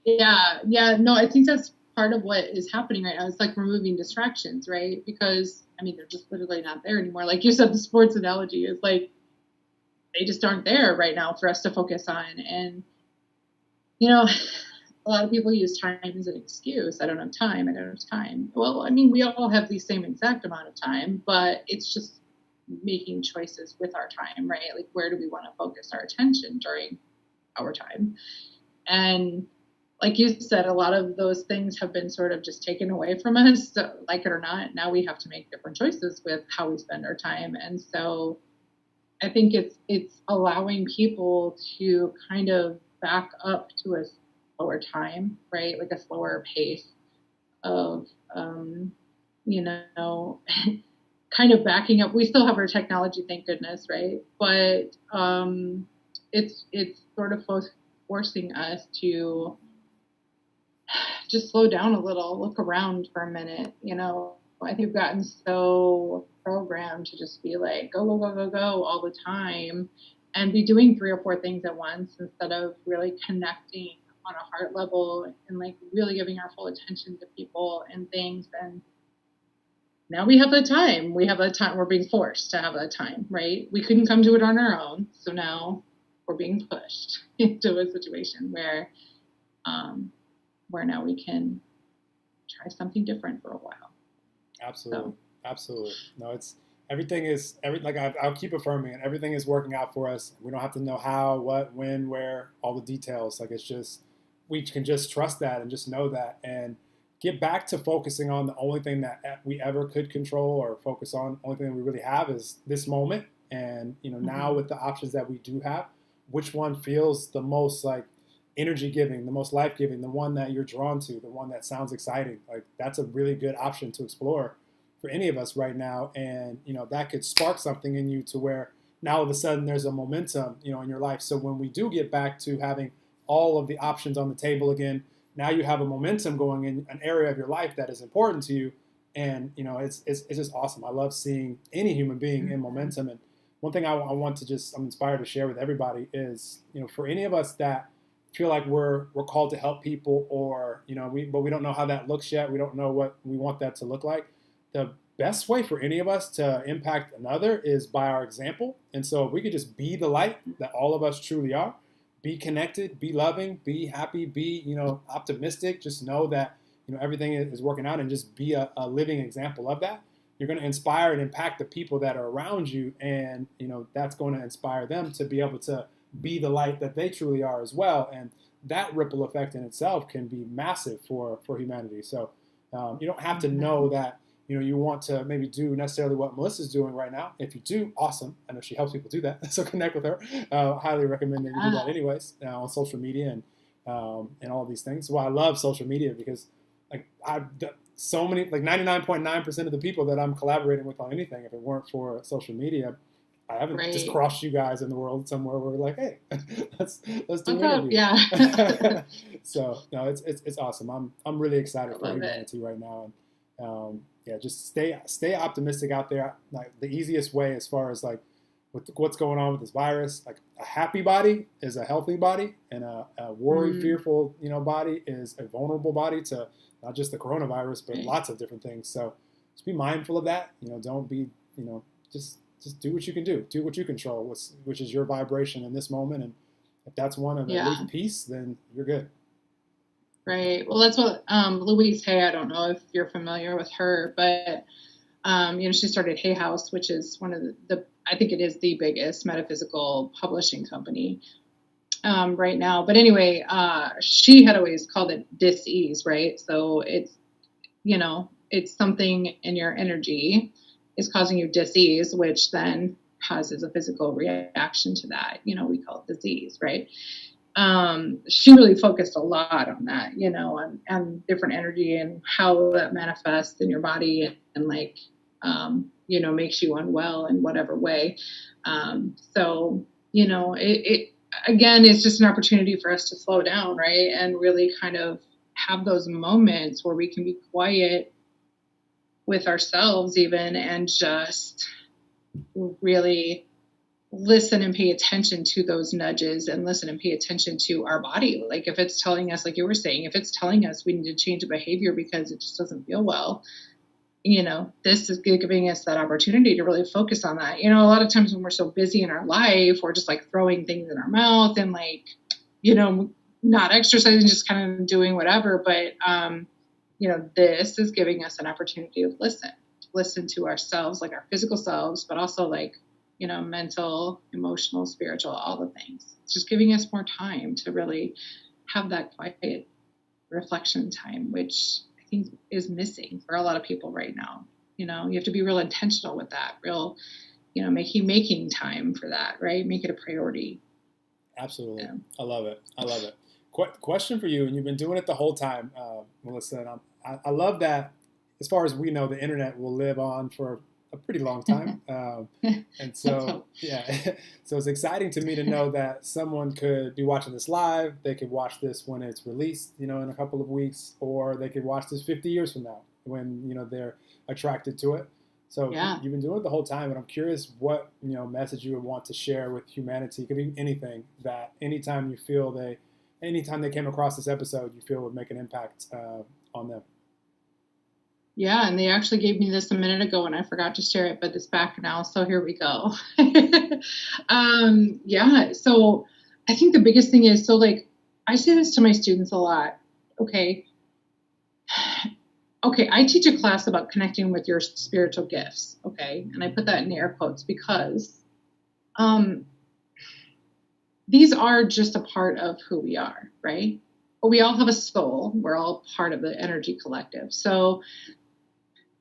Yeah, yeah, no, I think that's part of what is happening right now. It's like removing distractions, right? Because I mean, they're just literally not there anymore. Like you said, the sports analogy is like they just aren't there right now for us to focus on. And you know, a lot of people use time as an excuse. I don't have time. I don't have time. Well, I mean, we all have the same exact amount of time, but it's just making choices with our time, right? Like, where do we want to focus our attention during our time? And like you said, a lot of those things have been sort of just taken away from us. So, like it or not, now we have to make different choices with how we spend our time. And so I think it's allowing people to kind of back up to a slower time, right? Like a slower pace of, you know, kind of backing up. We still have our technology, thank goodness, right? But it's sort of forcing us to just slow down a little, look around for a minute. I think we've gotten so programmed to just be like, go, go, go, go, go all the time and be doing 3 or 4 things at once instead of really connecting on a heart level and like really giving our full attention to people and things. And now we have the time. We have the time. We're being forced to have that time, right? We couldn't come to it on our own. So now we're being pushed into a situation where now we can try something different for a while. Absolutely, So, absolutely. No, it's everything is like I'll keep affirming it. Everything is working out for us. We don't have to know how, what, when, where, all the details. Like it's just we can just trust that and just know that and get back to focusing on the only thing that we ever could control or focus on. Only thing that we really have is this moment. And now mm-hmm. with the options that we do have, which one feels the most like energy giving, the most life giving, the one that you're drawn to, the one that sounds exciting. Like that's a really good option to explore for any of us right now. And, that could spark something in you to where now all of a sudden there's a momentum, in your life. So when we do get back to having all of the options on the table again, now you have a momentum going in an area of your life that is important to you. And, it's just awesome. I love seeing any human being in Mm-hmm. momentum. And one thing I want to I'm inspired to share with everybody is, for any of us that feel like we're called to help people, or but we don't know how that looks yet. We don't know what we want that to look like. The best way for any of us to impact another is by our example. And so if we could just be the light that all of us truly are, be connected, be loving, be happy, be optimistic. Just know that everything is working out, and just be a living example of that. You're going to inspire and impact the people that are around you, and that's going to inspire them to be able to be the light that they truly are as well. And that ripple effect in itself can be massive for humanity. So you don't have to know that you want to maybe do necessarily what Melissa's doing right now. If you do, awesome. I know she helps people do that, so connect with her. Highly recommend that you do that anyways on social media and all of these things. Well, I love social media because like so many, like 99.9% of the people that I'm collaborating with on anything, if it weren't for social media, I haven't just Right. crossed you guys in the world somewhere where we're like, hey, let's do What's an up? interview. Yeah. So no, it's awesome. I'm really I excited for love it. humanity right now, and yeah, just stay optimistic out there. Like the easiest way, as far as like with what's going on with this virus, like a happy body is a healthy body, and a worried, Mm, fearful body is a vulnerable body to not just the coronavirus, but right. lots of different things. So just be mindful of that. Don't be just do what you can do what you control, which is your vibration in this moment. And if that's one of at Yeah. least peace, then you're good. Right. Well, that's what Louise Hay. I don't know if you're familiar with her, but she started Hay House, which is one of the I think it is the biggest metaphysical publishing company right now. But anyway, she had always called it dis-ease, right? So it's something in your energy is causing you dis-ease, which then causes a physical reaction to that. We call it disease, right? She really focused a lot on that, and different energy and how that manifests in your body and like, makes you unwell in whatever way. So, it again, it's just an opportunity for us to slow down, right? And really kind of have those moments where we can be quiet with ourselves even, and just really listen and pay attention to those nudges, and listen and pay attention to our body. Like if it's telling us, like you were saying, if it's telling us we need to change a behavior because it just doesn't feel well, this is giving us that opportunity to really focus on that. A lot of times when we're so busy in our life, we're just like throwing things in our mouth and like, not exercising, just kind of doing whatever. But, this is giving us an opportunity to listen to ourselves, like our physical selves, but also like, mental, emotional, spiritual, all the things. It's just giving us more time to really have that quiet reflection time, which I think is missing for a lot of people right now. You have to be real intentional with that, making time for that, right? Make it a priority. Absolutely. Yeah. I love it. Question for you, and you've been doing it the whole time, Melissa, and I love that. As far as we know, the internet will live on for a pretty long time. And so, yeah, so it's exciting to me to know that someone could be watching this live. They could watch this when it's released, in a couple of weeks, or they could watch this 50 years from now when, they're attracted to it. So yeah. You've been doing it the whole time, and I'm curious what, message you would want to share with humanity. It could be anything that anytime they came across this episode, you feel would make an impact on them. Yeah, and they actually gave me this a minute ago and I forgot to share it, but it's back now, so here we go. Yeah, so I think the biggest thing is, so like, I say this to my students a lot, okay, I teach a class about connecting with your spiritual gifts, okay, and I put that in air quotes because these are just a part of who we are, right? But we all have a soul. We're all part of the energy collective. So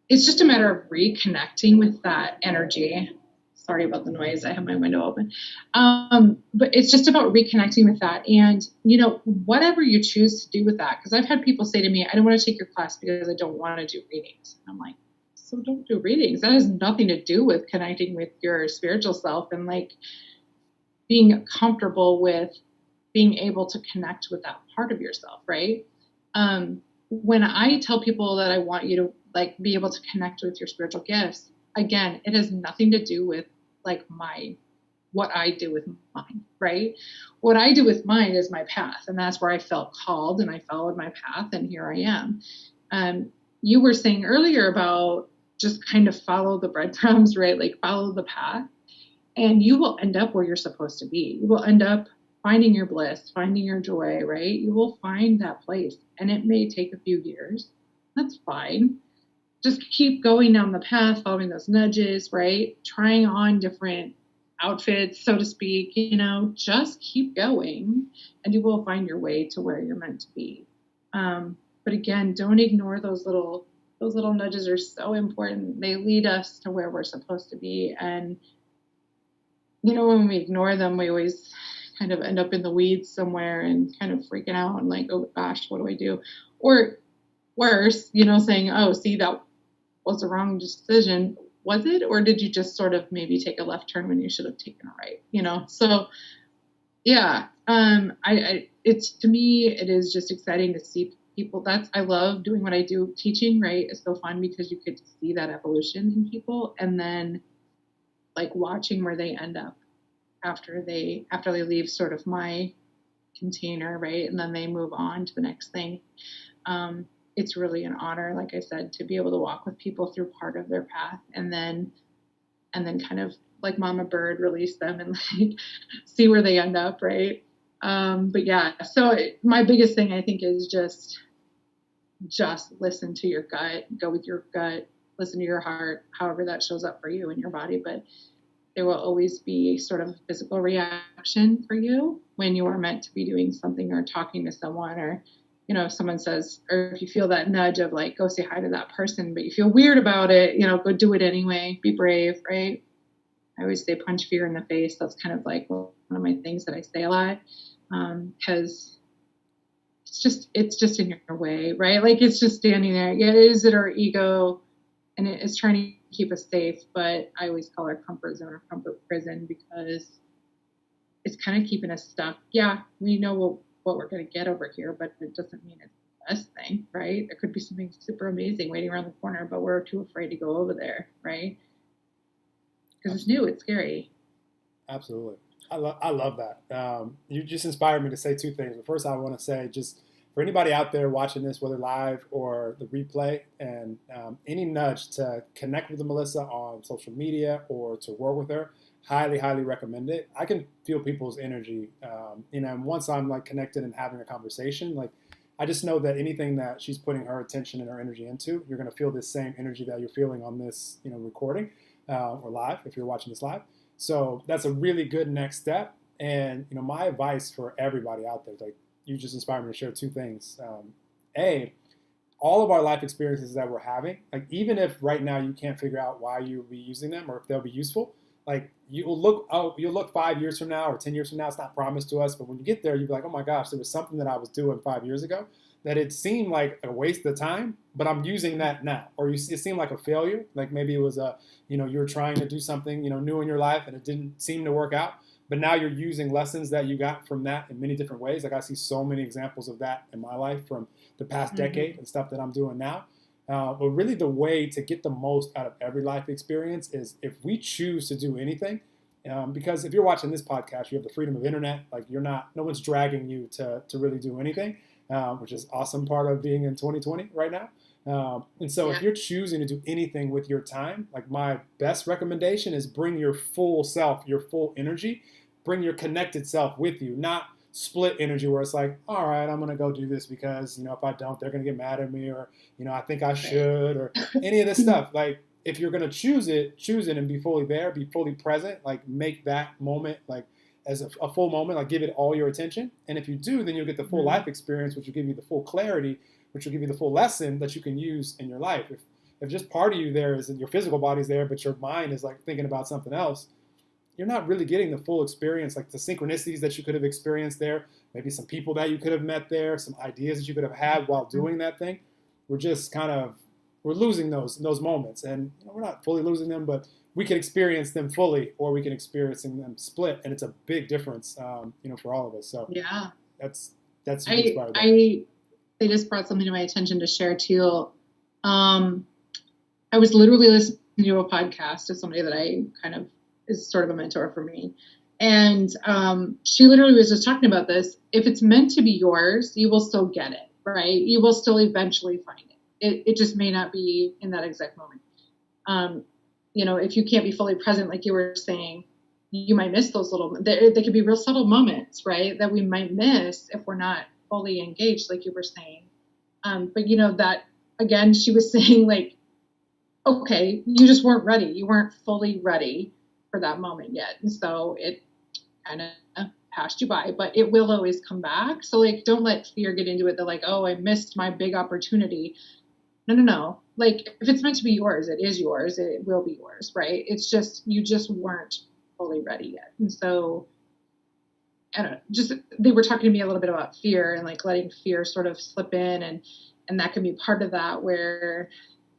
it's just a matter of reconnecting with that energy. Sorry about the noise. I have my window open. But it's just about reconnecting with that. And, whatever you choose to do with that, because I've had people say to me, I don't want to take your class because I don't want to do readings. And I'm like, so don't do readings. That has nothing to do with connecting with your spiritual self and like being comfortable with being able to connect with that part of yourself, right? When I tell people that I want you to like be able to connect with your spiritual gifts, again, it has nothing to do with like what I do with mine, right? What I do with mine is my path, and that's where I felt called and I followed my path, and here I am. You were saying earlier about just kind of follow the breadcrumbs, right? Like follow the path, and you will end up where you're supposed to be. You will end up finding your bliss, finding your joy, right? You will find that place, and it may take a few years. That's fine. Just keep going down the path, following those nudges, right? Trying on different outfits, so to speak, just keep going and you will find your way to where you're meant to be. But again, don't ignore those little nudges are so important. They lead us to where we're supposed to be. And, when we ignore them, we always kind of end up in the weeds somewhere and kind of freaking out and like, oh gosh, what do I do? Or worse, saying, oh, see, that was the wrong decision. Was it? Or did you just sort of maybe take a left turn when you should have taken a right? So yeah, it's, to me, it is just exciting to see people. I love doing what I do. Teaching, right, is so fun because you get to see that evolution in people, and then like watching where they end up after they leave sort of my container, right, and then they move on to the next thing. It's really an honor, like I said, to be able to walk with people through part of their path, and then kind of like Mama Bird, release them and like see where they end up, right? But yeah, so my biggest thing I think is just listen to your gut, go with your gut, listen to your heart, however that shows up for you in your body. But there will always be sort of a physical reaction for you when you are meant to be doing something or talking to someone, or if someone says, or if you feel that nudge of like, go say hi to that person, but you feel weird about it, go do it anyway, be brave, right? I always say punch fear in the face. That's kind of like one of my things that I say a lot, because it's just in your way, right? Like it's just standing there. Yeah, is it our ego, and it is trying to keep us safe, but I always call our comfort zone or comfort prison because it's kind of keeping us stuck. Yeah, we know what we're going to get over here, but it doesn't mean it's best thing, right? There could be something super amazing waiting around the corner, but we're too afraid to go over there, right? Because it's new, it's scary. Absolutely. I love that. You just inspired me to say two things. But first, I want to say just for anybody out there watching this, whether live or the replay, and any nudge to connect with Melissa on social media or to work with her, highly, highly recommend it. I can feel people's energy. And once I'm like connected and having a conversation, like I just know that anything that she's putting her attention and her energy into, you're going to feel this same energy that you're feeling on this, recording or live if you're watching this live. So that's a really good next step. And my advice for everybody out there, like you just inspired me to share two things. A, all of our life experiences that we're having, like even if right now you can't figure out why you'll be using them or if they'll be useful, like you'll look 5 years from now or 10 years from now. It's not promised to us, but when you get there, you'll be like, oh my gosh, there was something that I was doing 5 years ago that it seemed like a waste of time, but I'm using that now. Or it seemed like a failure, like maybe it was you were trying to do something, new in your life and it didn't seem to work out. But now you're using lessons that you got from that in many different ways. Like I see so many examples of that in my life from the past decade and stuff that I'm doing now. But really the way to get the most out of every life experience is if we choose to do anything, because if you're watching this podcast, you have the freedom of internet. Like no one's dragging you to really do anything, which is awesome part of being in 2020 right now. And so if you're choosing to do anything with your time, like my best recommendation is bring your full self, your full energy, bring your connected self with you, not split energy where it's like, all right, I'm going to go do this because, if I don't, they're going to get mad at me or, I think I should or any of this stuff. Like if you're going to choose it and be fully there, be fully present, like make that moment like as a full moment, like give it all your attention. And if you do, then you'll get the full life experience, which will give you the full clarity, which will give you the full lesson that you can use in your life. If just part of you there is that your physical body's there, but your mind is like thinking about something else, you're not really getting the full experience, like the synchronicities that you could have experienced there, maybe some people that you could have met there, some ideas that you could have had while doing that thing. We're losing those moments. And we're not fully losing them, but we can experience them fully or we can experience them split. And it's a big difference, for all of us. So yeah, that's inspired. They just brought something to my attention to share too. I was literally listening to a podcast of somebody that I kind of is sort of a mentor for me. And she literally was just talking about this. If it's meant to be yours, you will still get it, right? You will still eventually find it. It just may not be in that exact moment. If you can't be fully present, like you were saying, you might miss those they could be real subtle moments, right? That we might miss if we're not fully engaged, like you were saying. But that, again, she was saying like, okay, you just weren't ready. You weren't fully ready for that moment yet. And so it kind of passed you by, but it will always come back. So like, don't let fear get into it. They're like, oh, I missed my big opportunity. No. Like if it's meant to be yours, it is yours. It will be yours, right? It's just, you just weren't fully ready yet. And so, I don't know, they were talking to me a little bit about fear and like letting fear sort of slip in. And that can be part of that where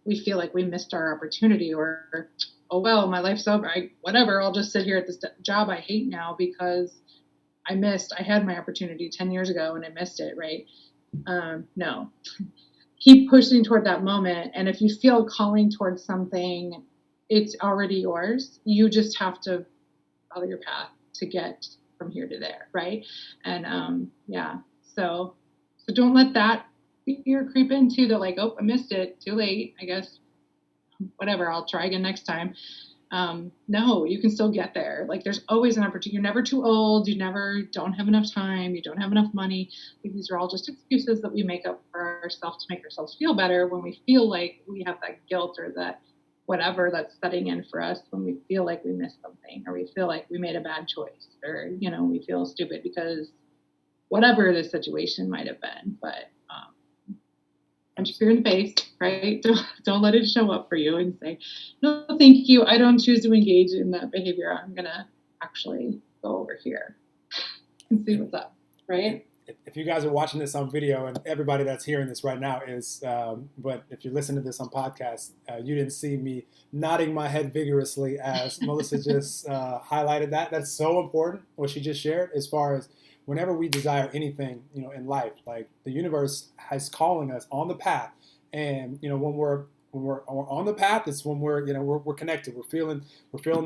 we feel like we missed our opportunity or, oh, well, my life's over. Whatever. I'll just sit here at this job I hate now because I had my opportunity 10 years ago and I missed it. Right. No, keep pushing toward that moment. And if you feel calling towards something, it's already yours. You just have to follow your path to get from here to there. Right. And, so don't let that fear creep into the like, oh, I missed it. Too late. I guess, whatever. I'll try again next time. No, you can still get there. Like there's always an opportunity. You're never too old. You never don't have enough time. You don't have enough money. These are all just excuses that we make up for ourselves to make ourselves feel better when we feel like we have that guilt or that whatever that's setting in for us when we feel like we missed something or we feel like we made a bad choice or, we feel stupid because whatever the situation might have been. But punch fear in the face, right? Don't let it show up for you and say, no, thank you. I don't choose to engage in that behavior. I'm going to actually go over here and see what's up, right? If you guys are watching this on video and everybody that's hearing this right now is, but if you're listening to this on podcast, you didn't see me nodding my head vigorously as Melissa just highlighted that. That's so important what she just shared as far as whenever we desire anything, in life, like the universe is calling us on the path. And when we're on the path, it's when we're connected. We're feeling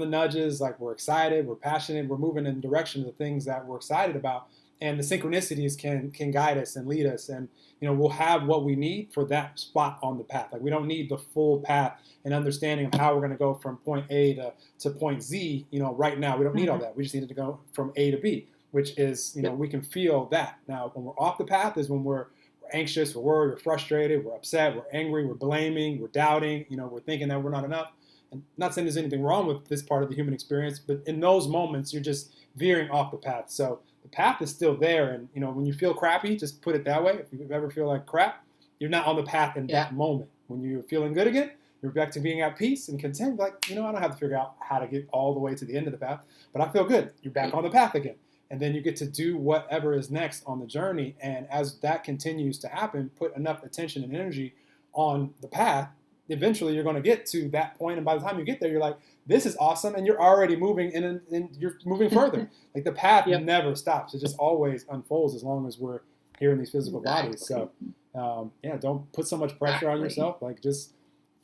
the nudges, like we're excited, we're passionate, we're moving in the direction of the things that we're excited about. And the synchronicities can guide us and lead us, and we'll have what we need for that spot on the path. Like we don't need the full path and understanding of how we're going to go from point A to point Z. Right now we don't need all that. We just need to go from A to B, which is we can feel that. Now when we're off the path is when we're anxious, we're worried, we're frustrated, we're upset, we're angry, we're blaming, we're doubting, we're thinking that we're not enough. And not saying there's anything wrong with this part of the human experience, but in those moments, you're just veering off the path. So the path is still there. And, when you feel crappy, just put it that way. If you ever feel like crap, you're not on the path in that moment. When you're feeling good again, you're back to being at peace and content. Like, I don't have to figure out how to get all the way to the end of the path, but I feel good. You're back on the path again. And then you get to do whatever is next on the journey. And as that continues to happen, put enough attention and energy on the path, eventually you're going to get to that point. And by the time you get there, you're like, this is awesome. And you're already moving and you're moving further. Like the path never stops. It just always unfolds as long as we're here in these physical bodies. So don't put so much pressure on yourself. Like just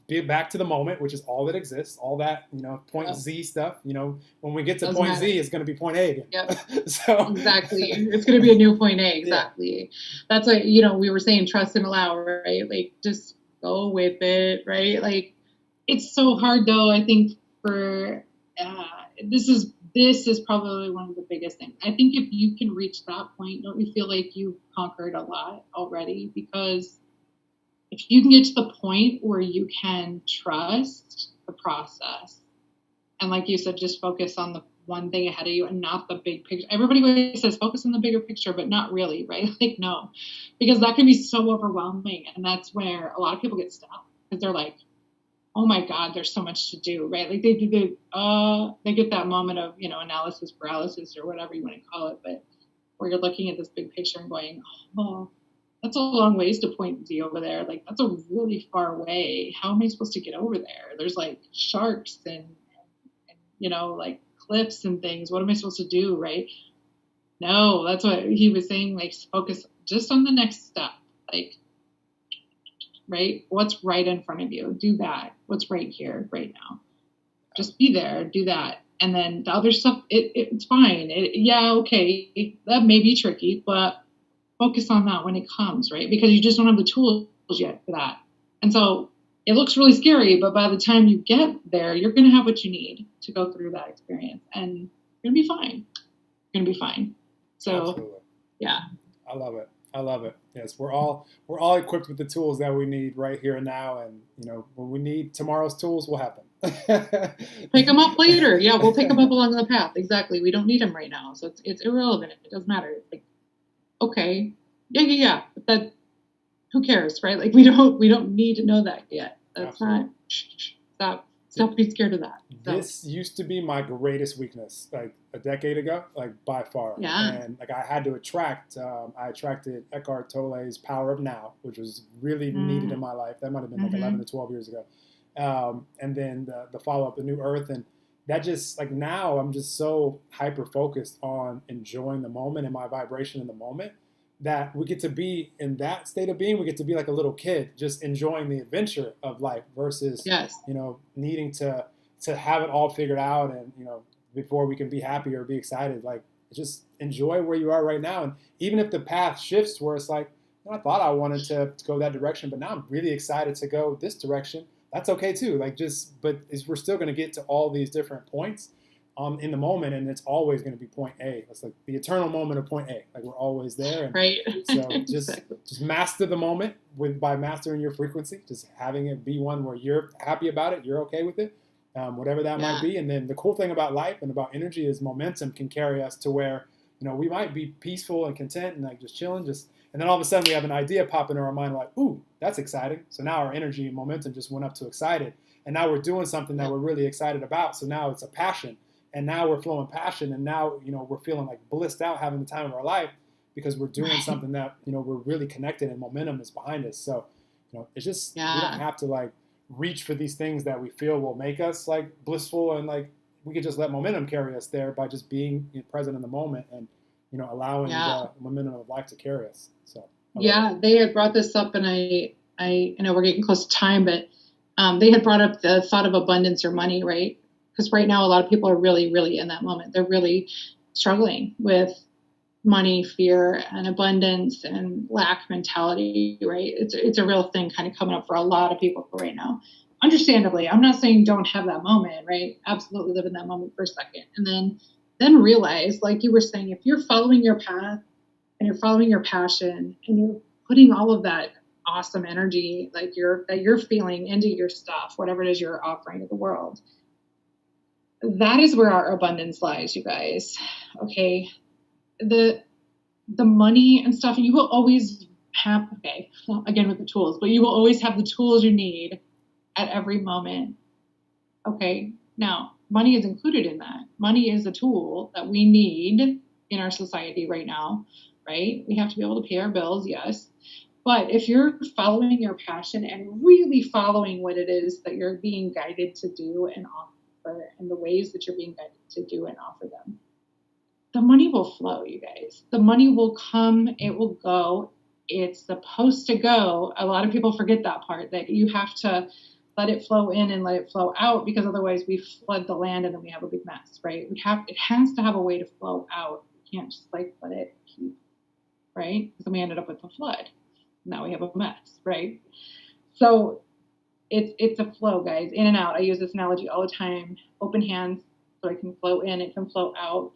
be back to the moment, which is all that exists, all that, point Z stuff. When we get to point Z, it's going to be point A again. Yep. So exactly. It's going to be a new point A. Exactly. That's what, we were saying, trust and allow, right? Like just go with it, right? Like it's so hard though. I think for, this is probably one of the biggest things. I think if you can reach that point, don't you feel like you've conquered a lot already? Because if you can get to the point where you can trust the process, and like you said, just focus on the one thing ahead of you and not the big picture. Everybody always says focus on the bigger picture, but not really, right? Like, no, because that can be so overwhelming. And that's where a lot of people get stuck because they're like, oh my God, there's so much to do, right? Like they get that moment of, analysis paralysis or whatever you want to call it, but where you're looking at this big picture and going, oh, that's a long ways to point Z over there. Like that's a really far way. How am I supposed to get over there? There's like sharks and like cliffs and things. What am I supposed to do? Right? No, that's what he was saying. Like focus just on the next step. Like, right? What's right in front of you? Do that. What's right here, right now? Just be there. Do that. And then the other stuff, it's fine. Okay, that may be tricky, but focus on that when it comes, right? Because you just don't have the tools yet for that. And so it looks really scary, but by the time you get there, you're going to have what you need to go through that experience and you're going to be fine. You're going to be fine. So, absolutely. Yeah. I love it. Yes, we're all equipped with the tools that we need right here and now. And, when we need tomorrow's tools, we'll have them. Pick them up later. Yeah, we'll pick them up along the path. Exactly. We don't need them right now. So it's irrelevant. It doesn't matter. It's like, okay, yeah. But that, who cares, right? Like we don't need to know that yet. That's absolutely. Not. Stop being scared of that. So. This used to be my greatest weakness, like a decade ago, like by far. Yeah. And like I had to attract. I attracted Eckhart Tolle's Power of Now, which was really needed in my life. That might have been like 11 to 12 years ago. And then the follow up, The New Earth, and that just like now I'm just so hyper focused on enjoying the moment and my vibration in the moment that we get to be in that state of being. We get to be like a little kid, just enjoying the adventure of life versus, needing to have it all figured out. And, before we can be happy or be excited, like just enjoy where you are right now. And even if the path shifts where it's like, I thought I wanted to go that direction, but now I'm really excited to go this direction. That's okay too. Like but we're still going to get to all these different points in the moment, and it's always going to be point A. It's like the eternal moment of point A. Like we're always there. And right. So just master the moment by mastering your frequency, just having it be one where you're happy about it, you're okay with it, whatever that might be. And then the cool thing about life and about energy is momentum can carry us to where, we might be peaceful and content and like just chilling, and then all of a sudden we have an idea pop into our mind like, ooh, that's exciting. So now our energy and momentum just went up to excited. And now we're doing something that we're really excited about. So now it's a passion. And now we're flowing passion. And now, we're feeling like blissed out, having the time of our life because we're doing something that, we're really connected and momentum is behind us. So, it's just, we don't have to like reach for these things that we feel will make us like blissful. And like, we could just let momentum carry us there by just being present in the moment. And, allowing Yeah. the momentum of life to carry us. So yeah, they had brought this up, and I know we're getting close to time, but they had brought up the thought of abundance or money, right? Because right now a lot of people are really, really in that moment. They're really struggling with money, fear, and abundance and lack mentality, right? It's a real thing kind of coming up for a lot of people right now. Understandably, I'm not saying don't have that moment, right? Absolutely live in that moment for a second. And then realize, like you were saying, if you're following your path and you're following your passion and you're putting all of that awesome energy that you're feeling into your stuff, whatever it is you're offering to the world, that is where our abundance lies, you guys. Okay. The money and stuff, you will always have, okay, well, again with the tools, but you will always have the tools you need at every moment. Okay. Now, money is included in that. Money is a tool that we need in our society right now, right? We have to be able to pay our bills, yes. But if you're following your passion and really following what it is that you're being guided to do and offer, and the ways that you're being guided to do and offer them, the money will flow, you guys. The money will come, it will go. It's supposed to go. A lot of people forget that part, that you have to let it flow in and let it flow out, because otherwise we flood the land and then we have a big mess, right? It has to have a way to flow out. You can't just like let it keep, right? Because then we ended up with a flood. Now we have a mess, right? So it's a flow, guys, in and out. I use this analogy all the time. Open hands so it can flow in, it can flow out.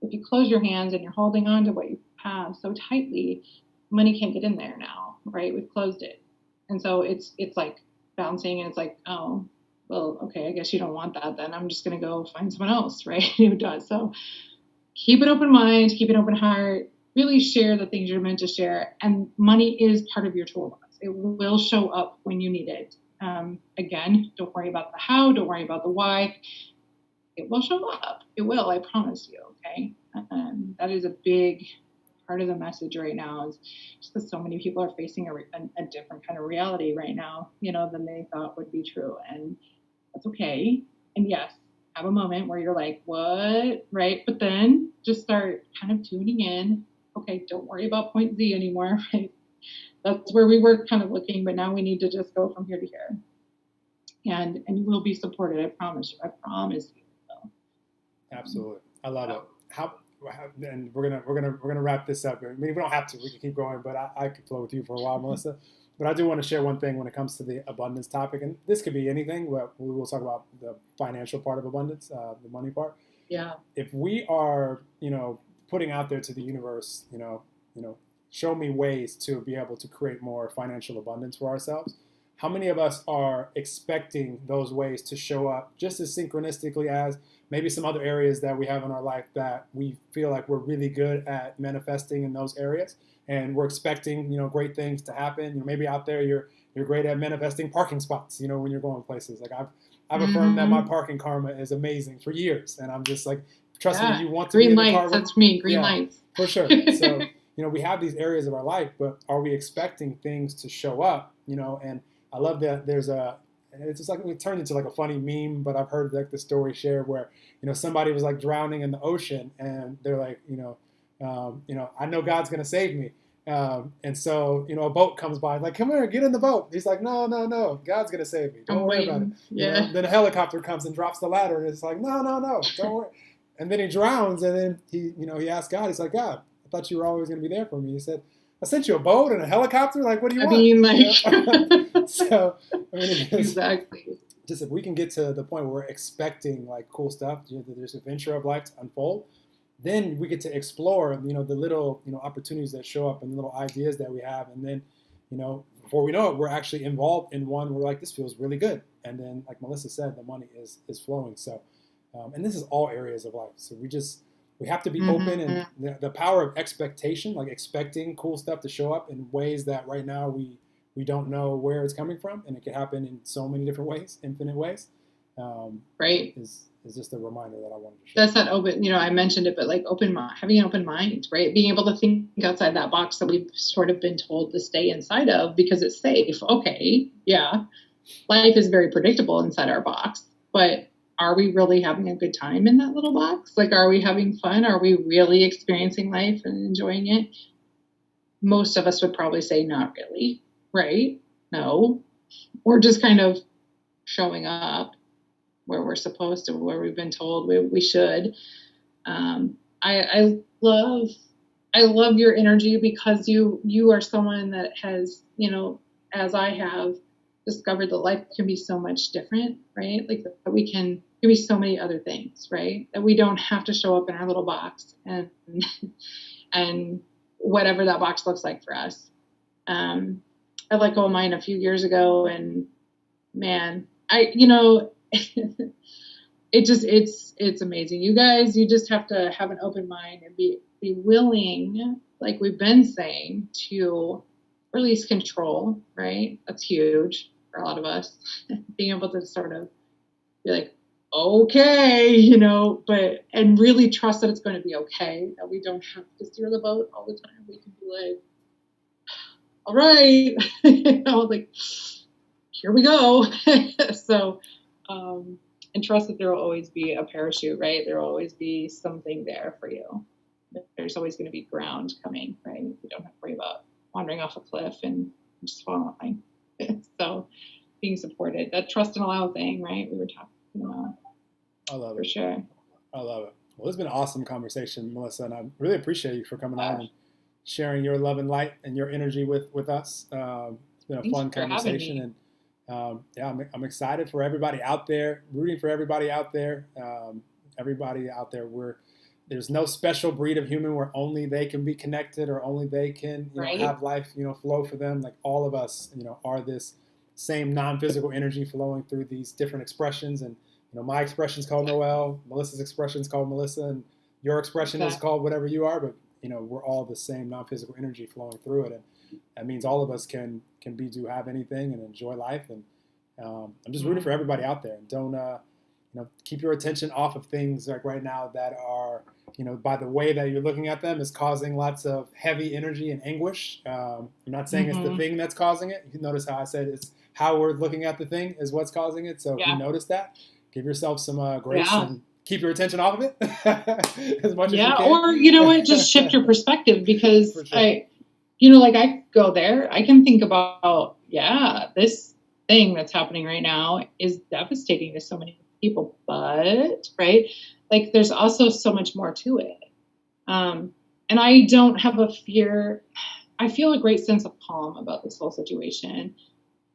If you close your hands and you're holding on to what you have so tightly, money can't get in there now, right? We've closed it. And so it's like bouncing, and it's like, oh, well, okay, I guess you don't want that then. I'm just going to go find someone else, right? Who does. So keep an open mind, keep an open heart, really share the things you're meant to share. And money is part of your toolbox. It will show up when you need it. Again, don't worry about the how, don't worry about the why. It will show up. It will, I promise you, okay? That is a big part of the message right now, is just because so many people are facing a different kind of reality right now, than they thought would be true. And that's okay. And yes, have a moment where you're like, what? Right? But then just start kind of tuning in. Okay, don't worry about point Z anymore, right? That's where we were kind of looking, but now we need to just go from here to here. And you will be supported, I promise you. I promise you. Absolutely, I love it. And we're gonna wrap this up. I mean, we don't have to. We can keep going, but I could flow with you for a while, Melissa. But I do want to share one thing when it comes to the abundance topic, and this could be anything. But we will talk about the financial part of abundance, the money part. Yeah. If we are, putting out there to the universe, show me ways to be able to create more financial abundance for ourselves. How many of us are expecting those ways to show up just as synchronistically as maybe some other areas that we have in our life that we feel like we're really good at manifesting in those areas, and we're expecting, great things to happen. Maybe out there you're great at manifesting parking spots, when you're going places. Like I've affirmed that my parking karma is amazing for years, and I'm just like, trust me, you want to green be in lights, the car. That's me, green lights. For sure. So, we have these areas of our life, but are we expecting things to show up, and I love that it's just like, it turned into like a funny meme, but I've heard like the story shared where, somebody was like drowning in the ocean, and they're like, I know God's going to save me. And so, a boat comes by, like, come here, get in the boat. He's like, no, God's going to save me. Don't worry about it. Yeah. Then a helicopter comes and drops the ladder, and it's like, no, don't worry. And then he drowns, and then he asks God, he's like, God, I thought you were always going to be there for me. He said, I sent you a boat and a helicopter. Like, what do you want? So, exactly. Just if we can get to the point where we're expecting like cool stuff, there's an adventure of life to unfold, then we get to explore, the little, opportunities that show up and the little ideas that we have. And then, before we know it, we're actually involved in one where like, this feels really good. And then, like Melissa said, the money is flowing. So, and this is all areas of life. So we have to be open, and the power of expectation, like expecting cool stuff to show up in ways that right now we don't know where it's coming from, and it can happen in so many different ways, infinite ways. Right. Is just a reminder that I wanted to share. That's not open, I mentioned it, but like having an open mind, right? Being able to think outside that box that we've sort of been told to stay inside of because it's safe. Okay, yeah. Life is very predictable inside our box, but are we really having a good time in that little box? Like, are we having fun? Are we really experiencing life and enjoying it? Most of us would probably say not really, right? No. We're just kind of showing up where we're supposed to, where we've been told we should. I love your energy, because you are someone that has, as I have discovered, that life can be so much different, right? Like that we can be so many other things, right? That we don't have to show up in our little box and and whatever that box looks like for us. I let go of mine a few years ago, and man, it's amazing. You guys, you just have to have an open mind and be willing, like we've been saying, to release control, right? That's huge for a lot of us. Being able to sort of be like, okay, and really trust that it's going to be okay, that we don't have to steer the boat all the time. We can be like, all right, like, here we go. So, and trust that there will always be a parachute, right? There will always be something there for you. There's always going to be ground coming, right? You don't have to worry about wandering off a cliff and just falling. So being supported, that trust and allow thing, right? We were talking about. I love it. For sure. I love it. Well, it's been an awesome conversation, Melissa, and I really appreciate you for coming on and sharing your love and light and your energy with us. It's been a fun conversation, and I'm excited for everybody out there, rooting for everybody out there. Everybody out there, there's no special breed of human where only they can be connected or only they can have life flow for them. Like all of us are this same non-physical energy flowing through these different expressions. And my expression is called Noel, Melissa's expression is called Melissa, and your expression is called whatever you are, but we're all the same non-physical energy flowing through it, and that means all of us can do have anything and enjoy life. And I'm just rooting for everybody out there, and don't keep your attention off of things like right now that are by the way that you're looking at them is causing lots of heavy energy and anguish. I'm not saying it's the thing that's causing it. You can notice how I said it's how we're looking at the thing is what's causing it. So if you notice that, give yourself some grace and keep your attention off of it as much as you can. Or just shift your perspective, because sure. I go there, I can think about this thing that's happening right now is devastating to so many people, but right, like there's also so much more to it, and I don't have a fear. I feel a great sense of calm about this whole situation,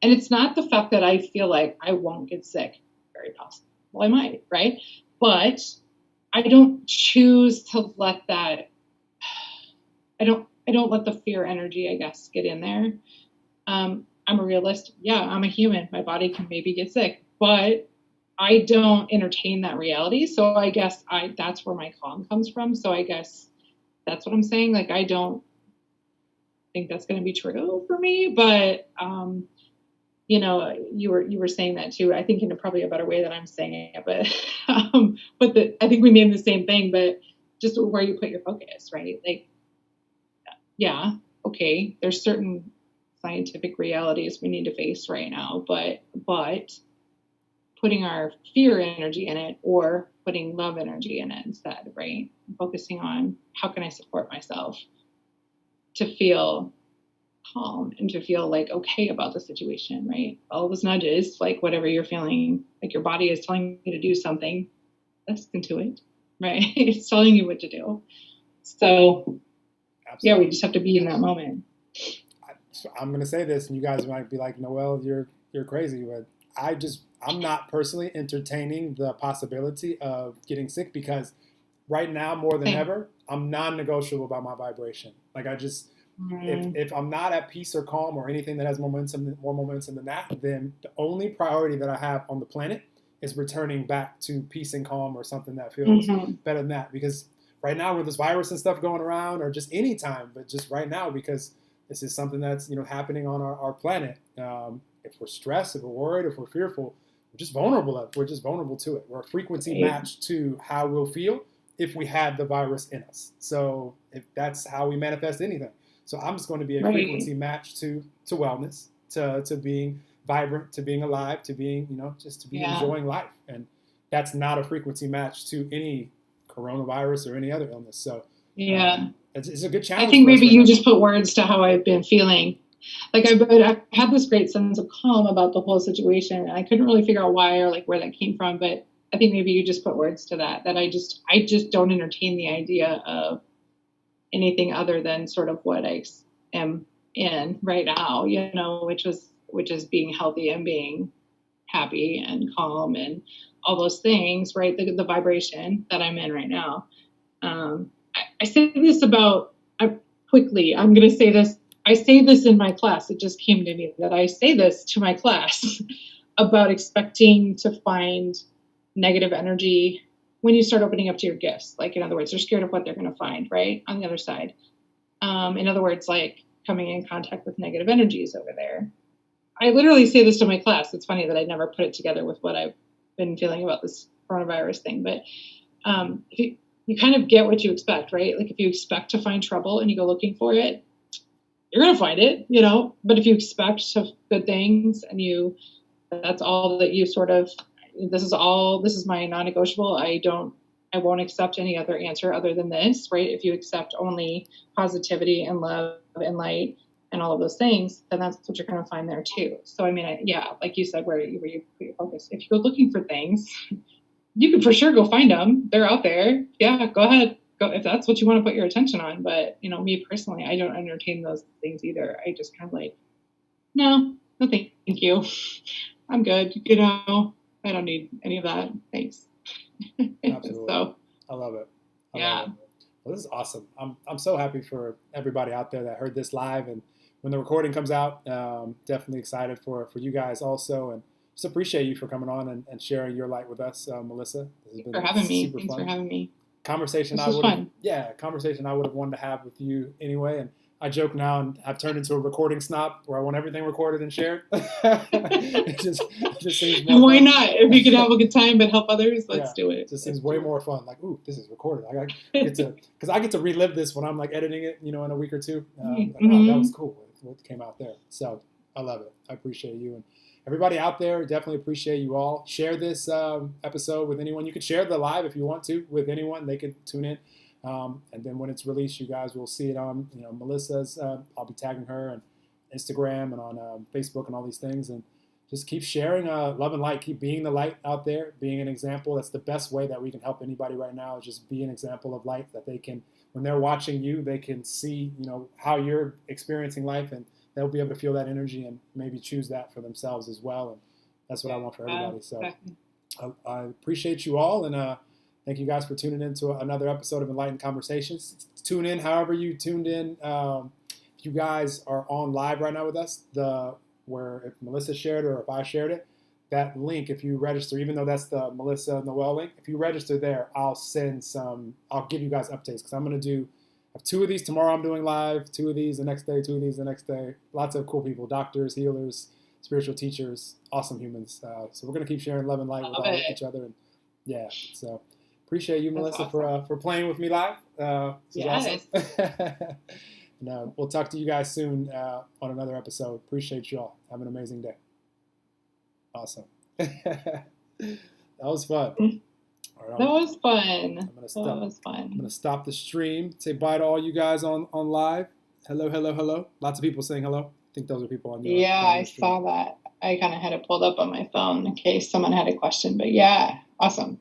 and it's not the fact that I feel like I won't get sick. Very possible. Well, I might, right? But I don't choose to let that. I don't let the fear energy, I guess, get in there. I'm a realist. Yeah, I'm a human. My body can maybe get sick, but I don't entertain that reality. So I guess that's where my calm comes from. So I guess that's what I'm saying. Like, I don't think that's going to be true for me, but you were saying that too. I think in probably a better way than I'm saying it, but I think we mean the same thing, but just where you put your focus, right? Like, yeah, okay, there's certain scientific realities we need to face right now, but putting our fear energy in it or putting love energy in it instead, right? Focusing on how can I support myself to feel calm and to feel like okay about the situation, right? All those nudges, like whatever you're feeling, like your body is telling you to do something, listen to it, right? It's telling you what to do. So we just have to be in that moment. I'm going to say this, and you guys might be like, Noel, you're crazy, but I'm not personally entertaining the possibility of getting sick, because right now more than ever, I'm non-negotiable about my vibration. Like if I'm not at peace or calm or anything that has more momentum than that, then the only priority that I have on the planet is returning back to peace and calm or something that feels better than that. Because right now with this virus and stuff going around, or just any time, but just right now, because this is something that's happening on our planet. If we're stressed, if we're worried, if we're fearful, we're just vulnerable. We're just vulnerable to it. We're a frequency match to how we'll feel if we had the virus in us. So if that's how we manifest anything. So I'm just going to be a frequency match to wellness, to being vibrant, to being alive, to being just to be enjoying life. And that's not a frequency match to any coronavirus or any other illness. So Yeah. It's a good challenge. I think for us maybe right you now. just put words to how I've been feeling. Like I've had this great sense of calm about the whole situation, and I couldn't really figure out why or like where that came from. But I think maybe you just put words to that. That I just don't entertain the idea of anything other than sort of what I am in right now. You know, which is being healthy and being happy and calm and all those things. Right, the vibration that I'm in right now. I say this about quickly. I'm going to say this. I say this in my class. It just came to me that I say this to my class about expecting to find negative energy when you start opening up to your gifts. Like, in other words, they're scared of what they're going to find, right? On the other side. In other words, like coming in contact with negative energies over there. I literally say this to my class. It's funny that I never put it together with what I've been feeling about this coronavirus thing. But if you kind of get what you expect, right? Like if you expect to find trouble and you go looking for it, you're going to find it, you know, but if you expect good things and that's all that you sort of, this is my non-negotiable. I won't accept any other answer other than this, right? If you accept only positivity and love and light and all of those things, then that's what you're going to find there too. So, I mean, like you said, where you put your focus. If you go looking for things, you can for sure go find them. They're out there. Yeah, go ahead. Go if that's what you want to put your attention on. But, you know, me personally, I don't entertain those things either. I just kind of like, no thank you. I'm good. You know, I don't need any of that. Thanks. Absolutely. So, I love it. Yeah. Well, this is awesome. I'm so happy for everybody out there that heard this live, and when the recording comes out, definitely excited for you guys also, and just appreciate you for coming on and sharing your light with us, Melissa. This has been for having me. Thanks fun. For having me. Conversation I would have wanted to have with you anyway, and I joke now, and I've turned into a recording snob where I want everything recorded and shared. it just seems more Why fun. not? If you could have a good time but help others, let's do it. It just seems way more fun. Like, ooh, this is recorded. Because I get to relive this when I'm like editing it, you know, in a week or two. Like, oh, that was cool. What came out there. So I love it. I appreciate you, and everybody out there. Definitely appreciate you all. Share this episode with anyone. You could share the live if you want to with anyone. They could tune in. And then when it's released, you guys will see it on, you know, Melissa's. I'll be tagging her on Instagram and on Facebook and all these things. And just keep sharing love and light. Keep being the light out there, being an example. That's the best way that we can help anybody right now, is just be an example of light that they can, when they're watching you, they can see, you know, how you're experiencing life, and they'll be able to feel that energy and maybe choose that for themselves as well. And that's what I want for everybody. So I appreciate you all, and thank you guys for tuning in to another episode of Enlightened Conversations. Tune in however you tuned in. If you guys are on live right now with us, where if Melissa shared or if I shared it, that link, if you register, even though that's the Melissa Noel link, if you register there, I'll give you guys updates, because I'm going to have 2 of these tomorrow. I'm doing live, 2 of these the next day, 2 of these the next day. Lots of cool people, doctors, healers, spiritual teachers, awesome humans. So we're going to keep sharing love and light with each other. And yeah, so appreciate you, Melissa, awesome. for playing with me live. Yes. Awesome. And, we'll talk to you guys soon on another episode. Appreciate you all. Have an amazing day. Awesome. That was fun. All right, that was fun. I'm going to stop the stream. Say bye to all you guys on live. Hello, hello, hello. Lots of people saying hello. I think those are people on your Yeah, I saw that. I kind of had it pulled up on my phone in case someone had a question. But yeah, awesome.